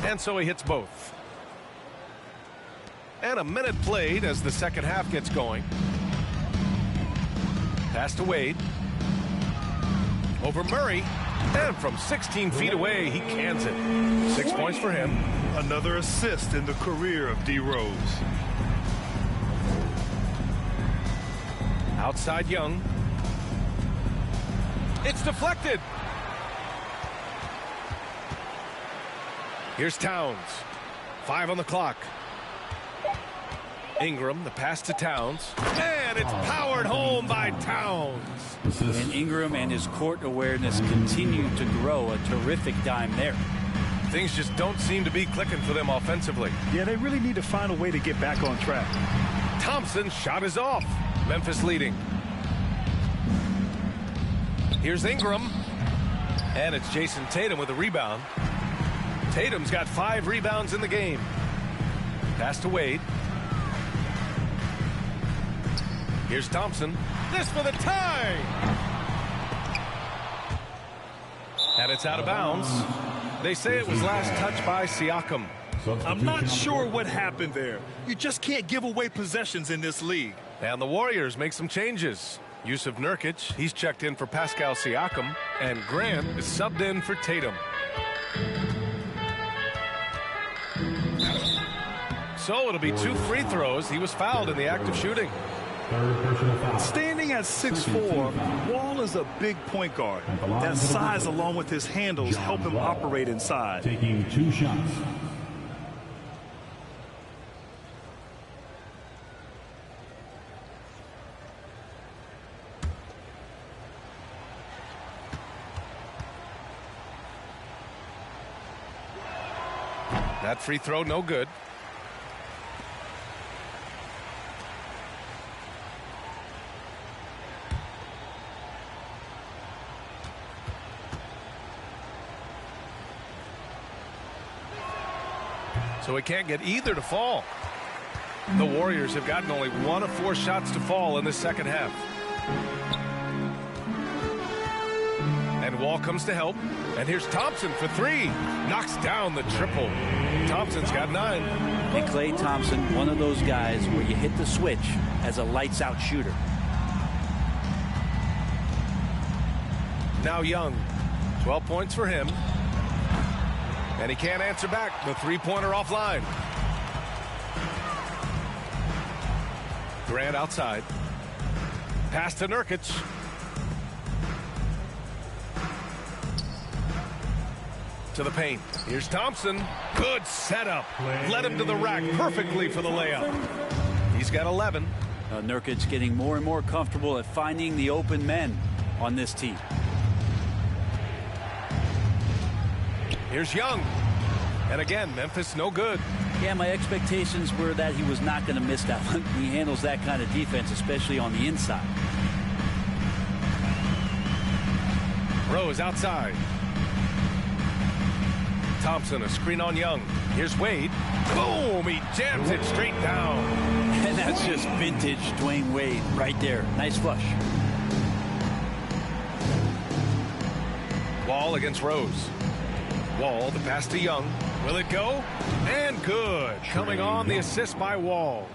And so he hits both. And a minute played as the second half gets going. Pass to Wade. Over Murray. And from 16 feet away, he cans it. 6 points for him. Another assist in the career of D. Rose. Outside Young. It's deflected. Here's Towns. 5 on the clock. Ingram, the pass to Towns. And it's powered home by Towns. And Ingram and his court awareness continue to grow. A terrific dime there. Things just don't seem to be clicking for them offensively. Yeah, they really need to find a way to get back on track. Thompson's shot is off. Memphis leading. Here's Ingram. And it's Jason Tatum with a rebound. Tatum's got 5 rebounds in the game. Pass to Wade. Here's Thompson. This for the tie. And it's out of bounds. They say it was last touched by Siakam. I'm not sure what happened there. You just can't give away possessions in this league. And the Warriors make some changes. Yusuf Nurkic, he's checked in for Pascal Siakam. And Grant is subbed in for Tatum. So it'll be 2 free throws. He was fouled in the act of shooting. Standing at 6'4", Wall is a big point guard. That size along with his handles help him operate inside. Taking 2 shots. That free throw, no good. So he can't get either to fall. The Warriors have gotten only 1 of 4 shots to fall in the second half. And Wall comes to help. And here's Thompson for 3. Knocks down the triple. Thompson's got 9. And Klay Thompson, one of those guys where you hit the switch as a lights-out shooter. Now Young. 12 points for him. And he can't answer back. The 3-pointer offline. Grant outside. Pass to Nurkic. To the paint. Here's Thompson. Good setup. Led him to the rack perfectly for the layup. He's got 11. Nurkic getting more and more comfortable at finding the open men on this team. Here's Young. And again, Memphis no good. Yeah, my expectations were that he was not going to miss that one. He handles that kind of defense, especially on the inside. Rose outside. Thompson, a screen on Young. Here's Wade. Boom! He jams it straight down. And that's just vintage Dwayne Wade right there. Nice flush. Wall against Rose. Wall, the pass to Young. Will it go? And good. Coming on, the assist by Wall.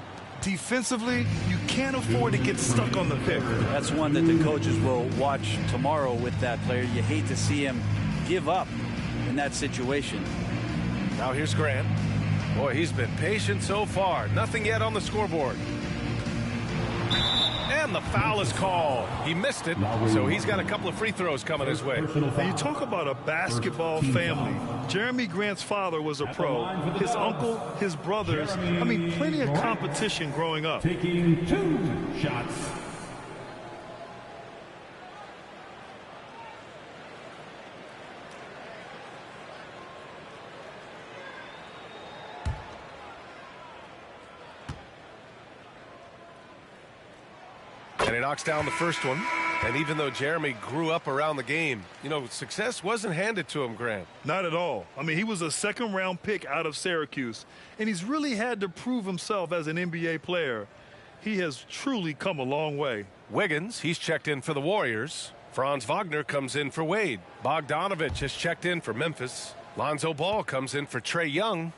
Defensively, you can't afford to get stuck on the pick. That's one that the coaches will watch tomorrow with that player. You hate to see him give up in that situation. Now here's Grant. Boy, he's been patient so far. Nothing yet on the scoreboard. And the foul is called. He missed it, so he's got a couple of free throws coming his way. Now you talk about a basketball family. Jeremy Grant's father was a pro. His uncle, his brothers. I mean, plenty of competition growing up. Taking 2 shots. And he knocks down the first one. And even though Jeremy grew up around the game, you know, success wasn't handed to him, Grant. Not at all. I mean, he was a second-round pick out of Syracuse, and he's really had to prove himself as an NBA player. He has truly come a long way. Wiggins, he's checked in for the Warriors. Franz Wagner comes in for Wade. Bogdanovich has checked in for Memphis. Lonzo Ball comes in for Trae Young.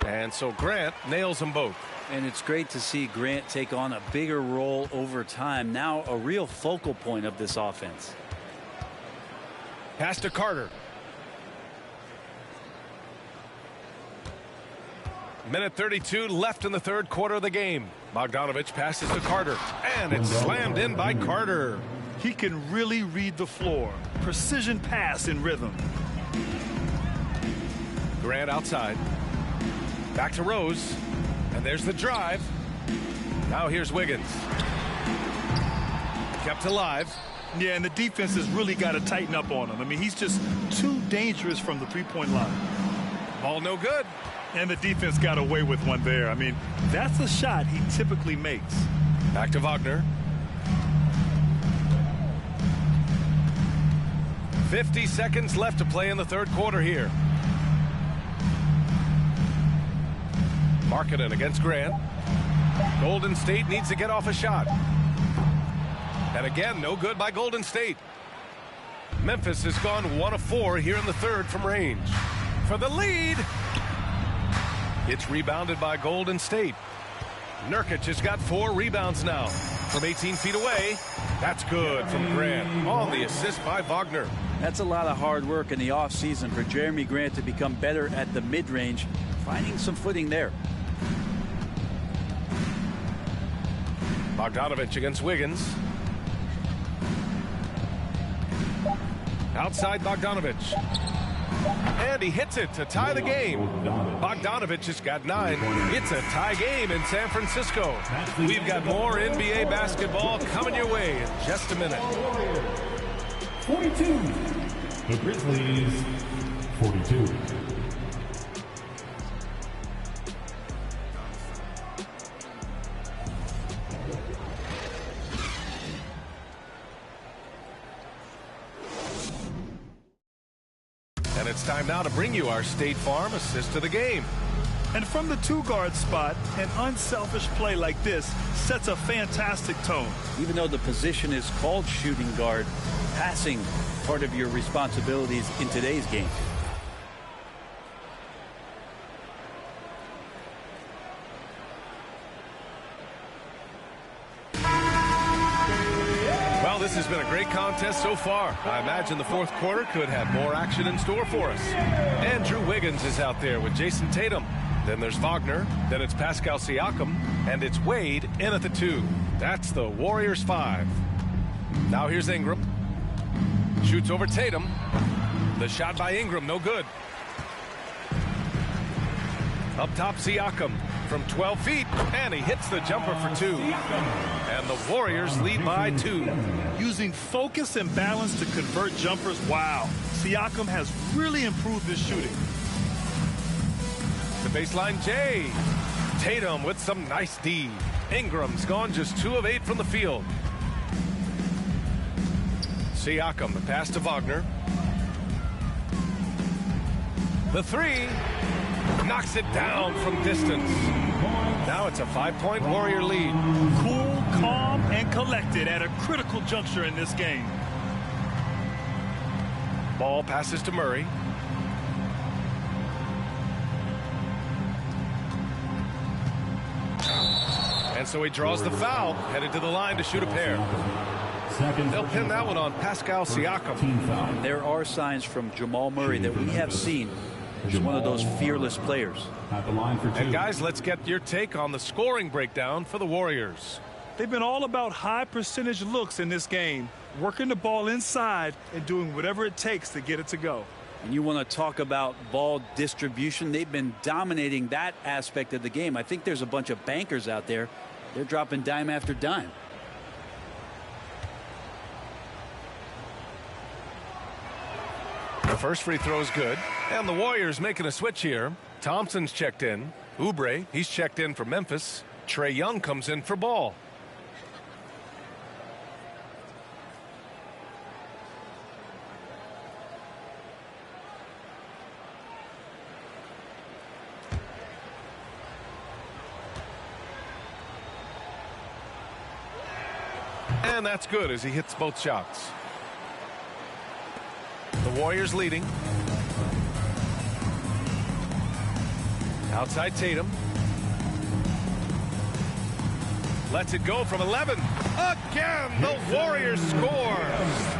And so Grant nails them both. And it's great to see Grant take on a bigger role over time. Now a real focal point of this offense. Pass to Carter. Minute 32 left in the third quarter of the game. Bogdanovich passes to Carter. And it's slammed in by Carter. He can really read the floor. Precision pass in rhythm. Grant outside. Back to Rose. And there's the drive. Now here's Wiggins. Kept alive. Yeah, and the defense has really got to tighten up on him. I mean, he's just too dangerous from the three-point line. Ball no good. And the defense got away with one there. I mean, that's a shot he typically makes. Back to Wagner. 50 seconds left to play in the third quarter here. Markkanen against Grant. Golden State needs to get off a shot. And again, no good by Golden State. Memphis has gone 1 of 4 here in the third from range. For the lead. It's rebounded by Golden State. Nurkic has got 4 rebounds now. From 18 feet away, that's good from Grant. On the assist by Wagner. That's a lot of hard work in the offseason for Jeremy Grant to become better at the mid-range, finding some footing there. Bogdanovich against Wiggins. Outside Bogdanovich. And he hits it to tie the game. Bogdanovich has got 9. It's a tie game in San Francisco. We've got more NBA basketball coming your way in just a minute. 42. The Grizzlies, 42. And it's time now to bring you our State Farm assist of the game. And from the 2-guard spot, an unselfish play like this sets a fantastic tone. Even though the position is called shooting guard, passing part of your responsibilities in today's game. Well, this has been a great contest so far. I imagine the fourth quarter could have more action in store for us. Andrew Wiggins is out there with Jason Tatum. Then there's Wagner. Then it's Pascal Siakam. And it's Wade in at the 2. That's the Warriors 5. Now here's Ingram. Shoots over Tatum. The shot by Ingram, no good. Up top, Siakam from 12 feet. And he hits the jumper for 2. And the Warriors lead by 2. Using focus and balance to convert jumpers, wow. Siakam has really improved his shooting. The baseline J. Tatum with some nice D. Ingram's gone just 2 of 8 from the field. Siakam, the pass to Wagner. The 3. Knocks it down from distance. Now it's a 5-point Warrior lead. Cool, calm, and collected at a critical juncture in this game. Ball passes to Murray. And so he draws the foul, headed to the line to shoot a pair. They'll pin that one on Pascal Siakam. There are signs from Jamal Murray that we have seen as one of those fearless players. And guys, let's get your take on the scoring breakdown for the Warriors. They've been all about high percentage looks in this game, working the ball inside and doing whatever it takes to get it to go. And you want to talk about ball distribution. They've been dominating that aspect of the game. I think there's a bunch of bankers out there. They're dropping dime after dime. The first free throw is good. And the Warriors making a switch here. Thompson's checked in. Oubre, he's checked in for Memphis. Trae Young comes in for Ball. And that's good as he hits both shots. The Warriors leading. Outside Tatum. Lets it go from 11. Again, the Warriors score.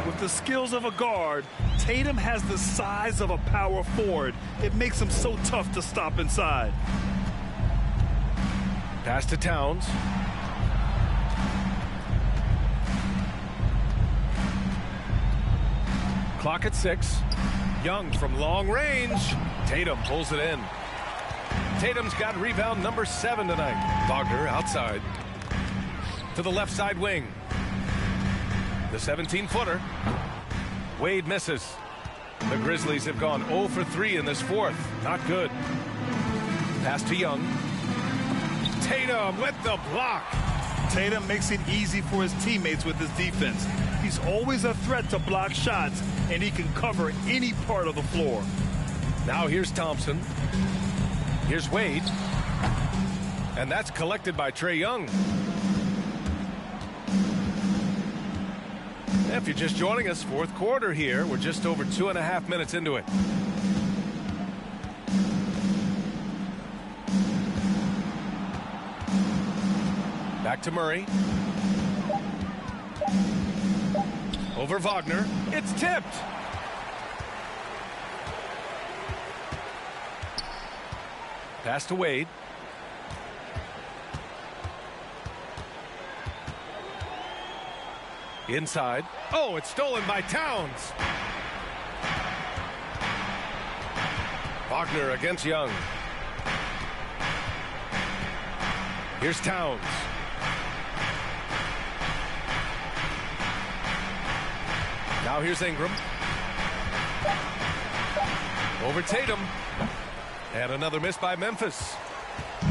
With the skills of a guard, Tatum has the size of a power forward. It makes him so tough to stop inside. Pass to Towns. Clock at 6. Young from long range. Tatum pulls it in. Tatum's got rebound number 7 tonight. Wagner outside. To the left side wing. The 17-footer. Wade misses. The Grizzlies have gone 0 for 3 in this fourth. Not good. Pass to Young. Tatum with the block. Tatum makes it easy for his teammates with his defense. He's always a threat to block shots, and he can cover any part of the floor. Now here's Thompson. Here's Wade. And that's collected by Trae Young. If you're just joining us, fourth quarter here. We're just over 2.5 minutes into it. Back to Murray. Over Wagner. It's tipped. Pass to Wade. Inside. Oh, it's stolen by Towns. Wagner against Young. Here's Towns. Now here's Ingram. Over Tatum. And another miss by Memphis.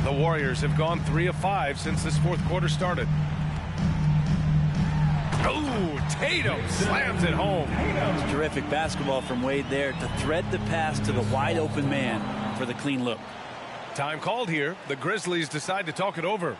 The Warriors have gone 3 of 5 since this fourth quarter started. Oh, Tatum slams it home. It's terrific basketball from Wade there to thread the pass to the wide open man for the clean look. Time called here. The Grizzlies decide to talk it over.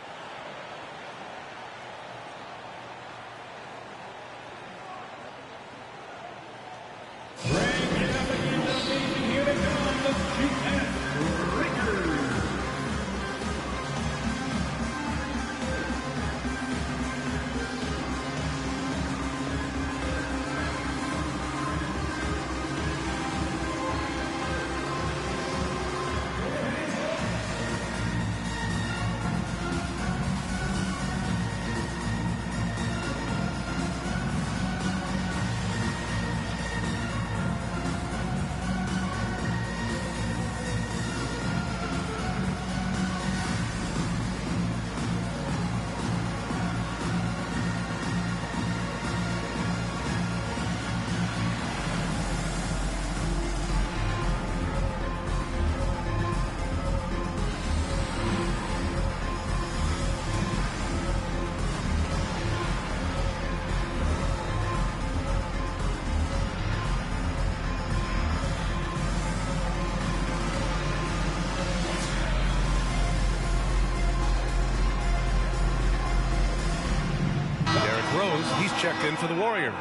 He's checked in for the Warriors.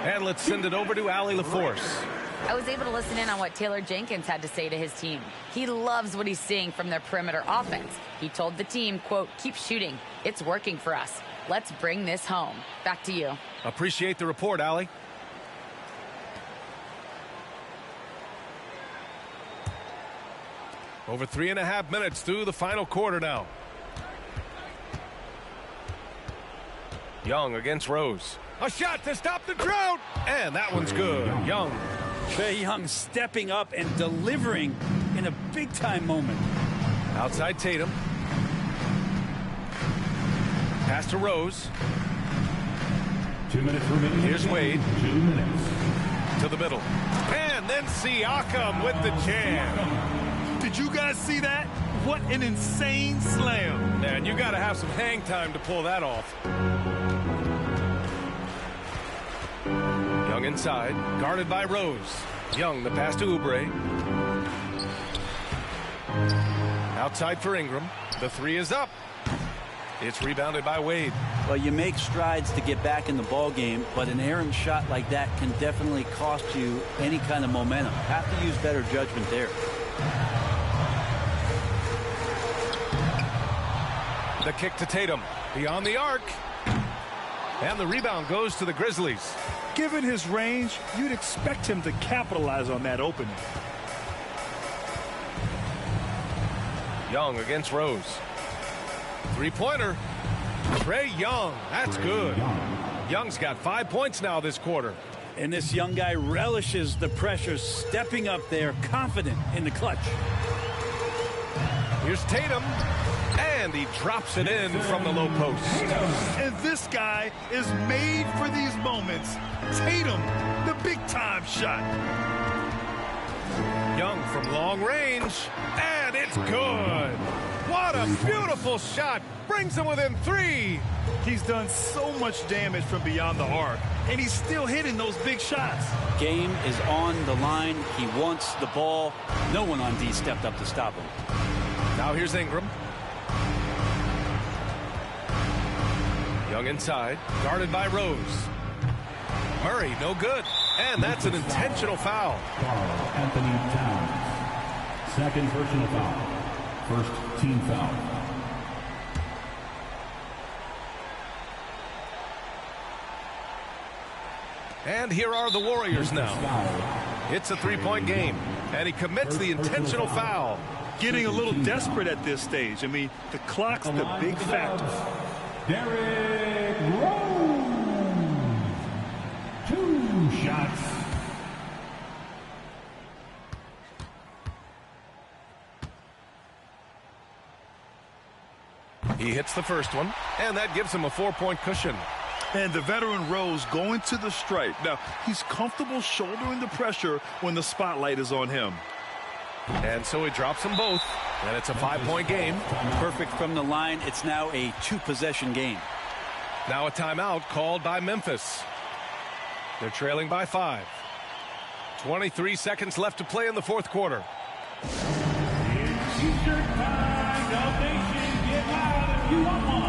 And let's send it over to Allie LaForce. I was able to listen in on what Taylor Jenkins had to say to his team. He loves what he's seeing from their perimeter offense. He told the team, quote, "Keep shooting. It's working for us. Let's bring this home." Back to you. Appreciate the report, Allie. Over 3.5 minutes through the final quarter now. Young against Rose. A shot to stop the drought. And that one's good. Young. Trae Young stepping up and delivering in a big-time moment. Outside Tatum. Pass to Rose. 2 minutes remaining. Here's Wade. 2 minutes. To the middle. And then Siakam with the jam. Did you guys see that? What an insane slam. And you got to have some hang time to pull that off. Young inside, guarded by Rose. Young, the pass to Oubre. Outside for Ingram. The three is up. It's rebounded by Wade. Well, you make strides to get back in the ball game, but an errant shot like that can definitely cost you any kind of momentum. Have to use better judgment there. The kick to Tatum. Beyond the arc. And the rebound goes to the Grizzlies. Given his range, you'd expect him to capitalize on that opening. Young against Rose. Three-pointer. Trae Young. That's good. Young's got 5 points now this quarter. And this young guy relishes the pressure, stepping up there, confident in the clutch. Here's Tatum. And he drops it in from the low post. And this guy is made for these moments. Tatum, the big-time shot. Young from long range. And it's good. What a beautiful shot. Brings him within 3. He's done so much damage from beyond the arc, and he's still hitting those big shots. Game is on the line. He wants the ball. No one on D stepped up to stop him. Now here's Ingram. Young inside, guarded by Rose. Murray, no good. And that's an intentional foul. Anthony Towns. Second personal foul. First team foul. And here are the Warriors now. It's a three-point game, and he commits the intentional foul. Getting a little desperate at this stage. I mean, the clock's the big factor. Derrick Rose. 2 shots. He hits the first one, and that gives him a 4-point cushion. And the veteran Rose going to the stripe. Now, he's comfortable shouldering the pressure when the spotlight is on him. And so he drops them both, and it's a 5-point game. Perfect from the line. It's now a 2-possession game. Now a timeout called by Memphis. They're trailing by 5. 23 seconds left to play in the fourth quarter. It's T-shirt time. Dub Nation, get loud if you want one.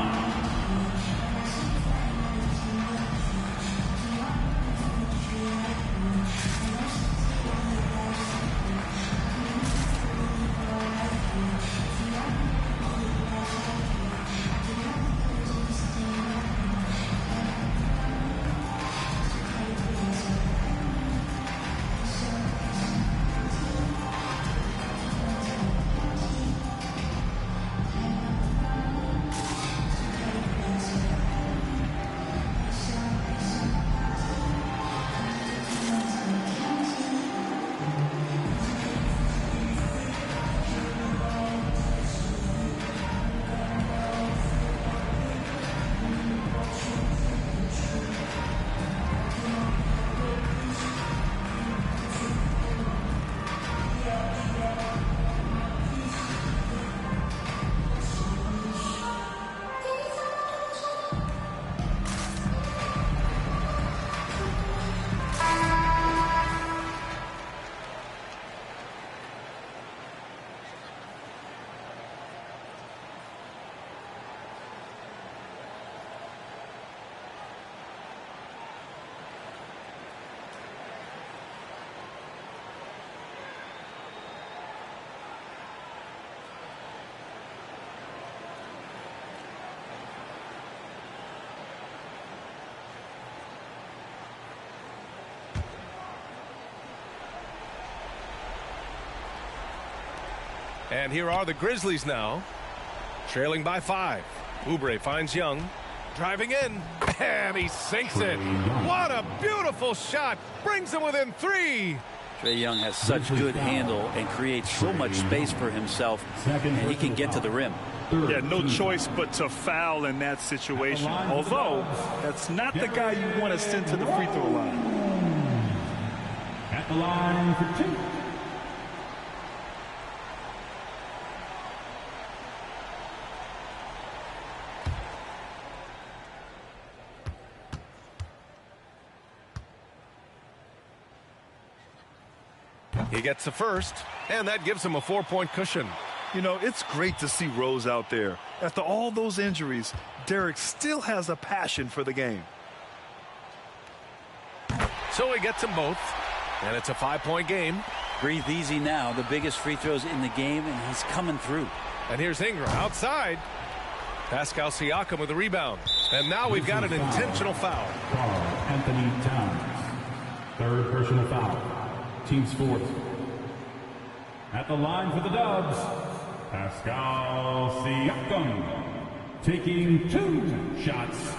And here are the Grizzlies now, trailing by 5. Oubre finds Young, driving in, and he sinks it. What a beautiful shot. Brings him within 3. Trae Young has such good handle and creates so much space for himself, and he can get to the rim. Yeah, no choice but to foul in that situation. Although, that's not the guy you want to send to the free throw line. At the line for 2. He gets the first, and that gives him a 4-point cushion. You know, it's great to see Rose out there. After all those injuries, Derrick still has a passion for the game. So he gets them both, and it's a 5-point game. Breathe easy now. The biggest free throws in the game, and he's coming through. And here's Ingram outside. Pascal Siakam with the rebound. And now we've got an intentional foul. Anthony Towns. Third personal foul. Team's 4th. At the line for the Dubs, Pascal Siakam taking 2 shots.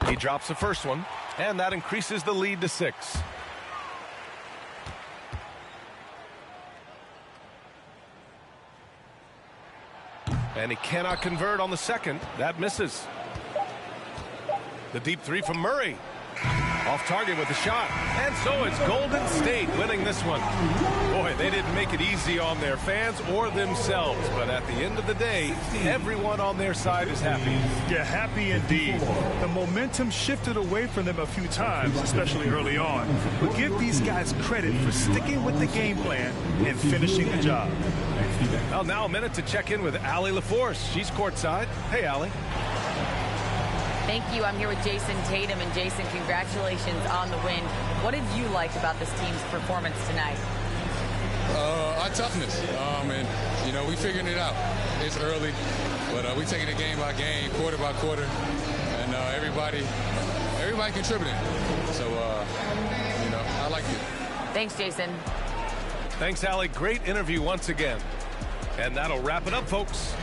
He drops the first one, and that increases the lead to 6. And he cannot convert on the second. That misses. The deep 3 from Murray. Off target with the shot. And so it's Golden State winning this one. Boy, they didn't make it easy on their fans or themselves. But at the end of the day, everyone on their side is happy. Yeah, happy indeed. The momentum shifted away from them a few times, especially early on. But give these guys credit for sticking with the game plan and finishing the job. Well, now a minute to check in with Allie LaForce. She's courtside. Hey, Allie. Thank you. I'm here with Jason Tatum. And Jason, congratulations on the win. What did you like about this team's performance tonight? Our toughness. And, you know, we figuring it out. It's early, but we taking it game by game, quarter by quarter. And everybody contributing. So, you know, I like it. Thanks, Jason. Thanks, Allie. Great interview once again. And that'll wrap it up, folks.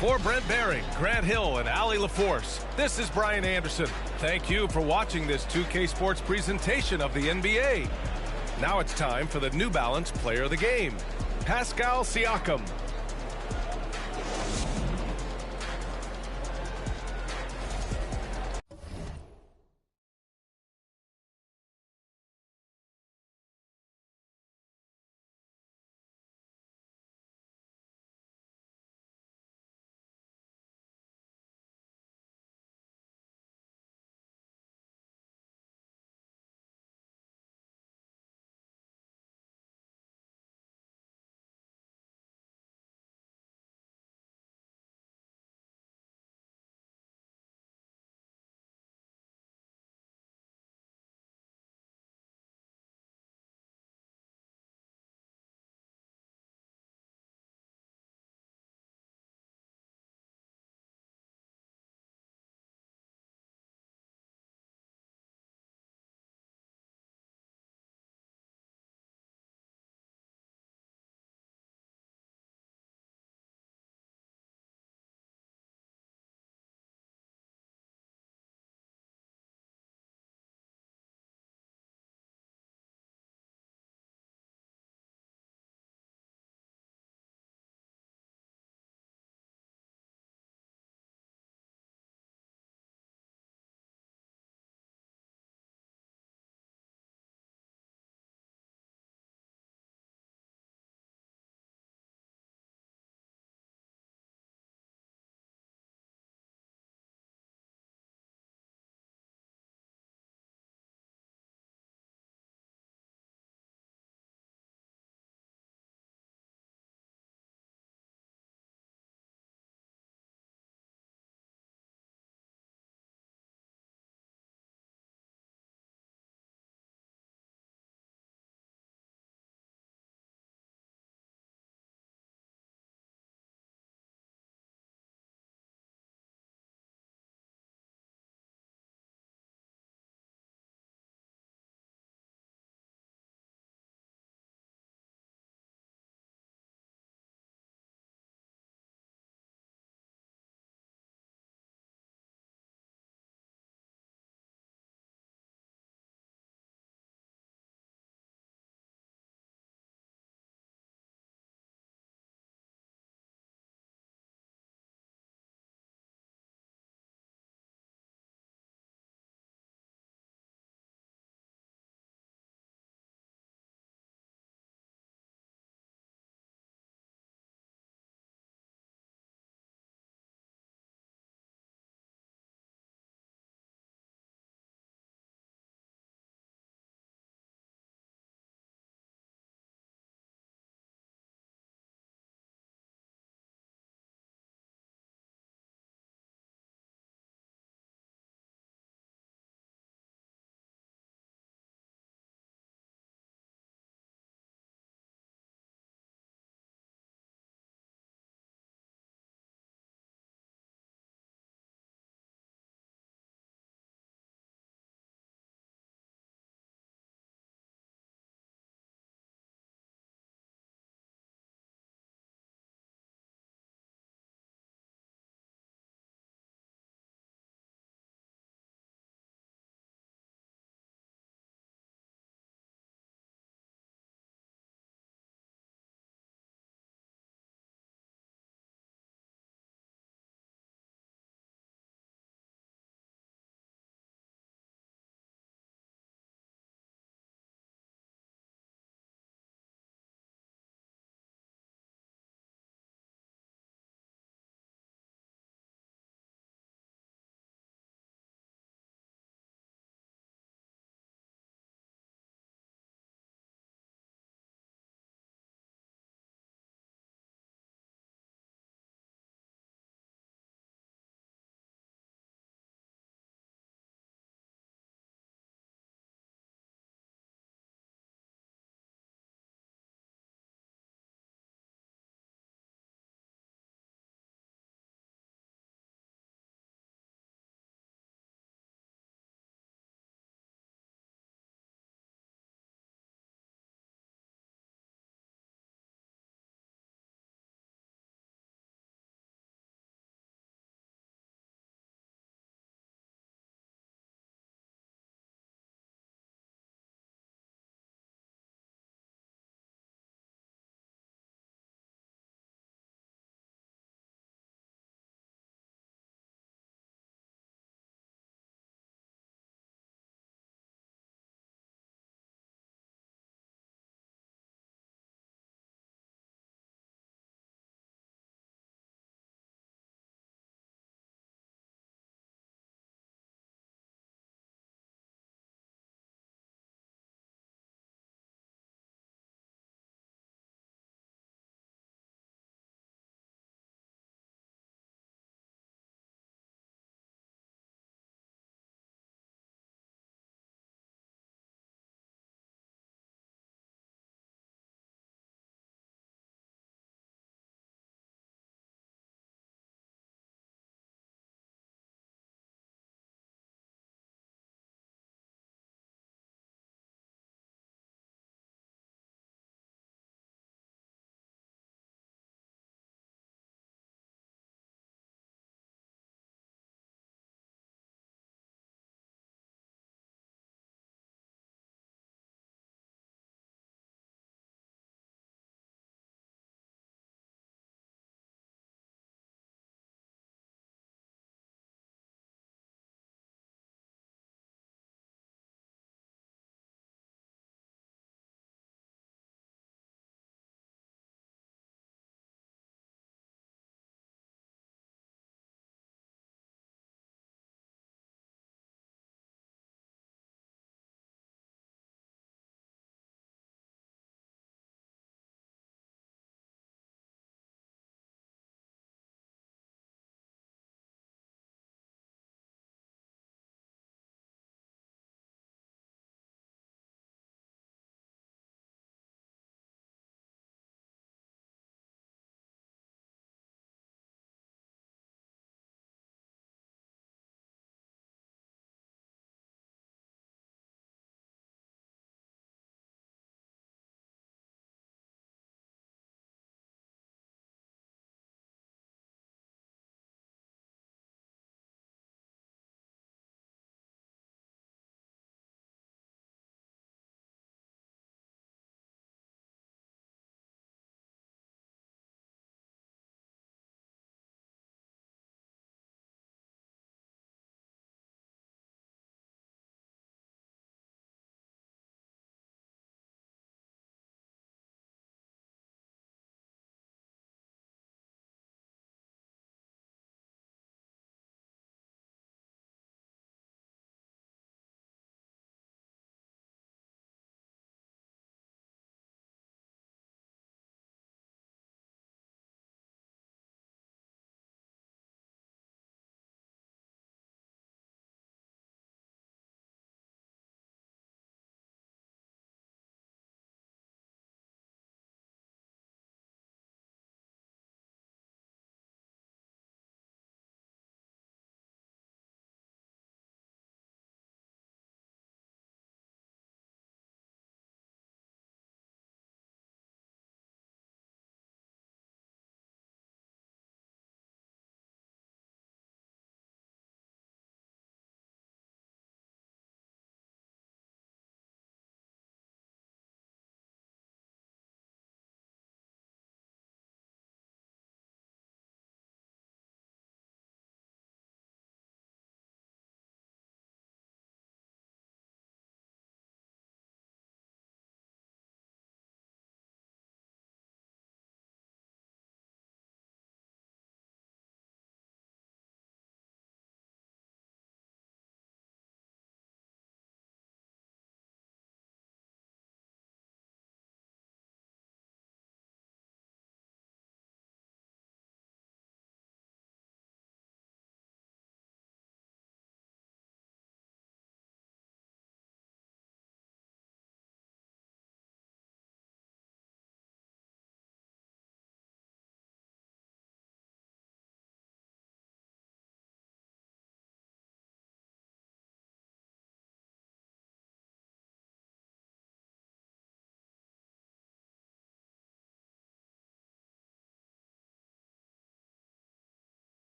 For Brent Barry, Grant Hill, and Allie LaForce, this is Brian Anderson. Thank you for watching this 2K Sports presentation of the NBA. Now it's time for the New Balance Player of the Game, Pascal Siakam.